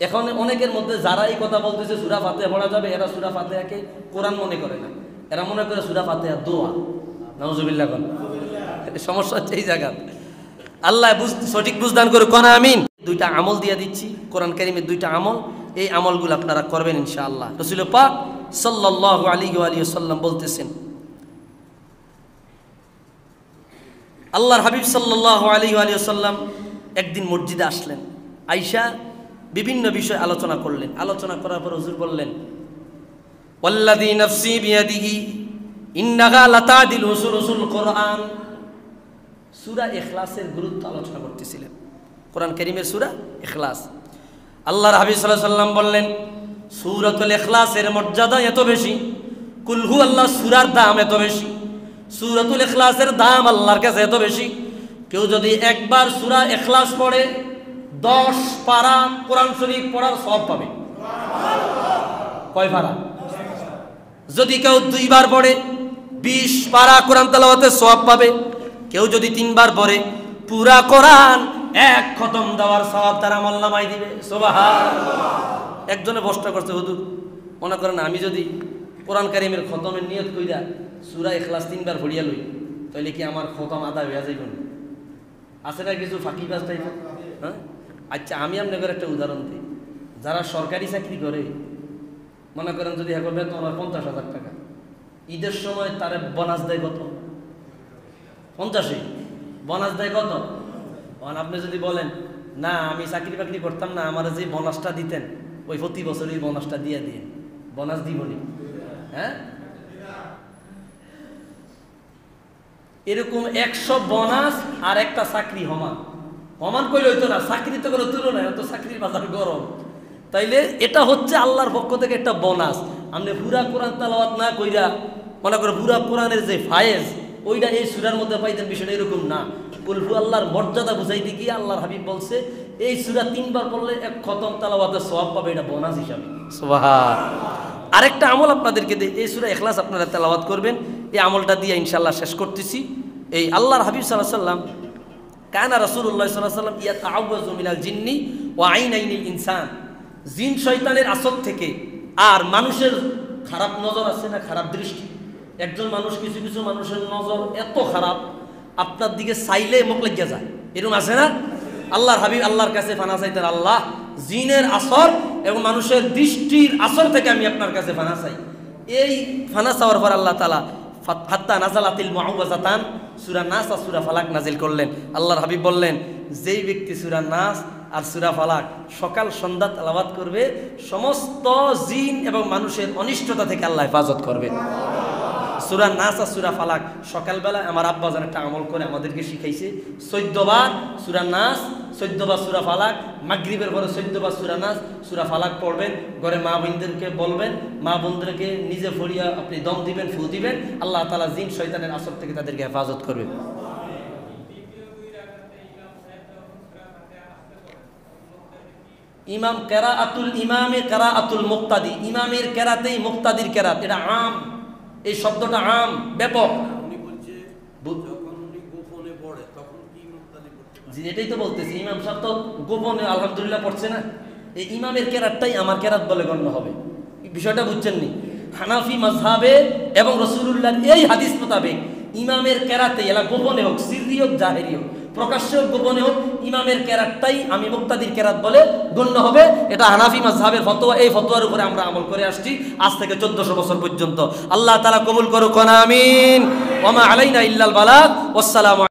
এখন অনেকের মধ্যে যারা এই কথা বলতেছে সূরা ফাতিহা পড়া যাবে, এরা সূরা ফাতিহাকে কোরআন মনে করে না, এরা মনে করে সূরা ফাতিহা দোয়া। নাউজুবিল্লাহ। সমস্যা হচ্ছে এই জায়গা। আল্লাহ সঠিক বুঝদান করে, কোন আমিন। দুইটা আমল দিয়ে দিচ্ছি, কোরআন কারীমের দুইটা আমল, এই আমলগুলো আপনারা করবেন ইনশাআল্লাহ। রাসূল পাক সাল্লাল্লাহু আলাইহি ওয়া সাল্লাম বলতেছেন, আল্লাহর হাবিব সাল্লাল্লাহু আলাইহি ওয়া সাল্লাম একদিন মসজিদে আসলেন, আয়েশা বিভিন্ন বিষয় আলোচনা করলেন। আলোচনা করার পর হুজুর বললেন, ওয়াল্লাযী নাফসি বিয়াদিহি ইন্নাহা লাতাদিলু সুলুসুল কোরআন। সূরা ইখলাসের গুরুত্ব আলোচনা করতেছিলেন, কোরআন কারীমের সূরা ইখলাস। আল্লাহর হাবিব সাল্লাল্লাহু আলাইহি সাল্লাম বললেন, সূরাতুল ইখলাসের মর্যাদা এত বেশি, কুল হু আল্লাহ সূরার দাম এত বেশি, সূরাতুল ইখলাসের দাম আল্লাহর কাছে এত বেশি, কেউ যদি একবার সূরা ইখলাস পড়ে 10 পারা কোরআন শরীফ পড়ার সওয়াব পাবে। কয় পারা? যদি কেউ 2 বার পড়ে 20 পারা কোরআন তেলাওয়াতের সওয়াব পাবে। কেউ যদি 3 বার পড়ে পুরা কোরআন এক খতম দেওয়ার সওয়াব তার আমলনামায় দিবে। সুবহানাল্লাহ। একজনে প্রশ্ন করছে, হুজুর মনে করেন আমি যদি কোরআন কারীমের খতমের নিয়ত কইরা সূরা ইখলাস 3 বার পড়িয়া লই, তাহলে কি আমার খতম আদায় হয়ে যাইব না? আছে না কিছু ফাঁকিবাজ টাইপের? হ্যাঁ, আচ্ছা আমি আপনাদের একটা উদাহরণ দিই। যারা সরকারি চাকরি করে, মনে করেন যদি এখন বেতন হয় 50,000 টাকা, ঈদের সময় তারে বোনাস দেয় কত? 50। বোনাস দেয় কত? আপনি যদি বলেন না আমি চাকরি বাকরি করতাম না, আমার যে বোনাসটা দিতেন ওই প্রতি বছরই বোনাসটা দিয়ে দিন, বোনাস দিবনি? হ্যাঁ, এরকম 100 বোনাস আর একটা চাকরি সমান কইলে হইতো না। চাকরি তো কোনো তুলনায়, তো চাকরির বাজার গরম। তাইলে এটা হচ্ছে আল্লাহর পক্ষ থেকে একটা বোনাস। আপনি পুরা কোরআন তেলাওয়াত না কইরা মনে করো পুরা কোরআনের যে ফায়েজ ওইটা এই সূরার মধ্যে পাইতেন, বিষয়টা এরকম না। কুল হু আল্লাহর মর্যাদা বুঝাইতে গিয়ে আল্লাহর হাবিব বলছে এই সূরা 3 বার পড়লে এক খতম তেলাওয়াতের সওয়াব পাবে, এটা বোনাস হিসাবে। সুবহানাল্লাহ। আরেকটা আমল আপনাদেরকে দিই, এই সূরা ইখলাস আপনারা তেলাওয়াত করবেন। এই আমলটা দিয়ে ইনশাআল্লাহ শেষ করতেছি। এই আল্লাহর হাবিব সাল্লাল্লাহু আলাইহি সাল্লাম কানা রাসূলুল্লাহ সাল্লাল্লাহু আলাইহি সাল্লাম ইয়াতাআওয়াযু মিনাল জিন্নি ওয়া আইনাইনিল ইনসান, জিন শয়তানের আসর থেকে আর মানুষের খারাপ নজর আছে না, খারাপ দৃষ্টি। একজন মানুষ, কিছু কিছু মানুষের নজর এত খারাপ আপনার দিকে চাইলে মুখ লেগে যায়, এরকম আছে না? আল্লাহর হাবিব আল্লাহর কাছে ফানা চাইতেন, আল্লাহ জিনের আসর এবং মানুষের দৃষ্টির আসর থেকে আমি আপনার কাছে ফানা চাই। এই ফানা চাওয়ার পর আল্লাহ তাআলা হাত্তা নাজালাতিল মুআউযাতান সূরা নাস আর সূরা ফালাক নাজিল করলেন। আল্লাহর হাবিব বললেন, যেই ব্যক্তি সূরা নাস আর সূরা ফালাক সকাল সন্ধ্যা তেলাওয়াত করবে, সমস্ত জিন এবং মানুষের অনিষ্টতা থেকে আল্লাহ হেফাজত করবে। সূরা নাস আর সূরা ফালাক সকালবেলা আমার আব্বাজান একটা আমল করে আমাদেরকে শিখাইছে, 14 বার সূরা নাস, 14 বার সূরা ফালাক, মাগরিবের পরে 14 বার সূরা নাস সূরা ফালাক পড়বেন। ঘরে মা বোনদেরকে বলবেন, মা বোনদেরকে নিজে ফরিয়া আপনি দম দিবেন, ফু দিবেন, আল্লাহ তাআলা জিন শয়তানের আসর থেকে তাদেরকে হেফাজত করবে। ইমাম কেরাআতুল ইমামে কেরাআতুল মুক্তাদি, ইমামের কেরাতেই মুক্তাদির কেরাত, এটা আম, এই শব্দটা আম, ব্যাপক। উনি বলছে যখন উনি গোপনে পড়ে তখন কি মুক্তাদি পড়তে পারে? জি, এটাই তো বলতেছি, ইমাম সাহেব তো গোপনে আলহামদুলিল্লাহ পড়ছে না, এই ইমামের কেরাতটাই আমার কেরাত বলে গণ্য হবে। বিষয়টা বুঝছেন নি? হানাফি মাযহাবে এবং রাসূলুল্লাহর এই হাদিস মোতাবেক ইমামের কেরাতে, এলা গোপনে হোক, সিররি হোক, জাহেরি হোক, প্রকাশ্যে হোক, গোপনে হোক, ইমামের কেরাতটাই আমি মুক্তাদির কেরাত বলে গণ্য হবে। এটা হানাফি মাযহাবের ফতোয়া। এই ফতোয়ার উপরে আমরা আমল করে আসছি আজ থেকে 1400 বছর পর্যন্ত। আল্লাহ তাআলা কবুল করুক, আমিন। ওয়া মা আলাইনা ইল্লাল বালাগ। ওয়াসসালামু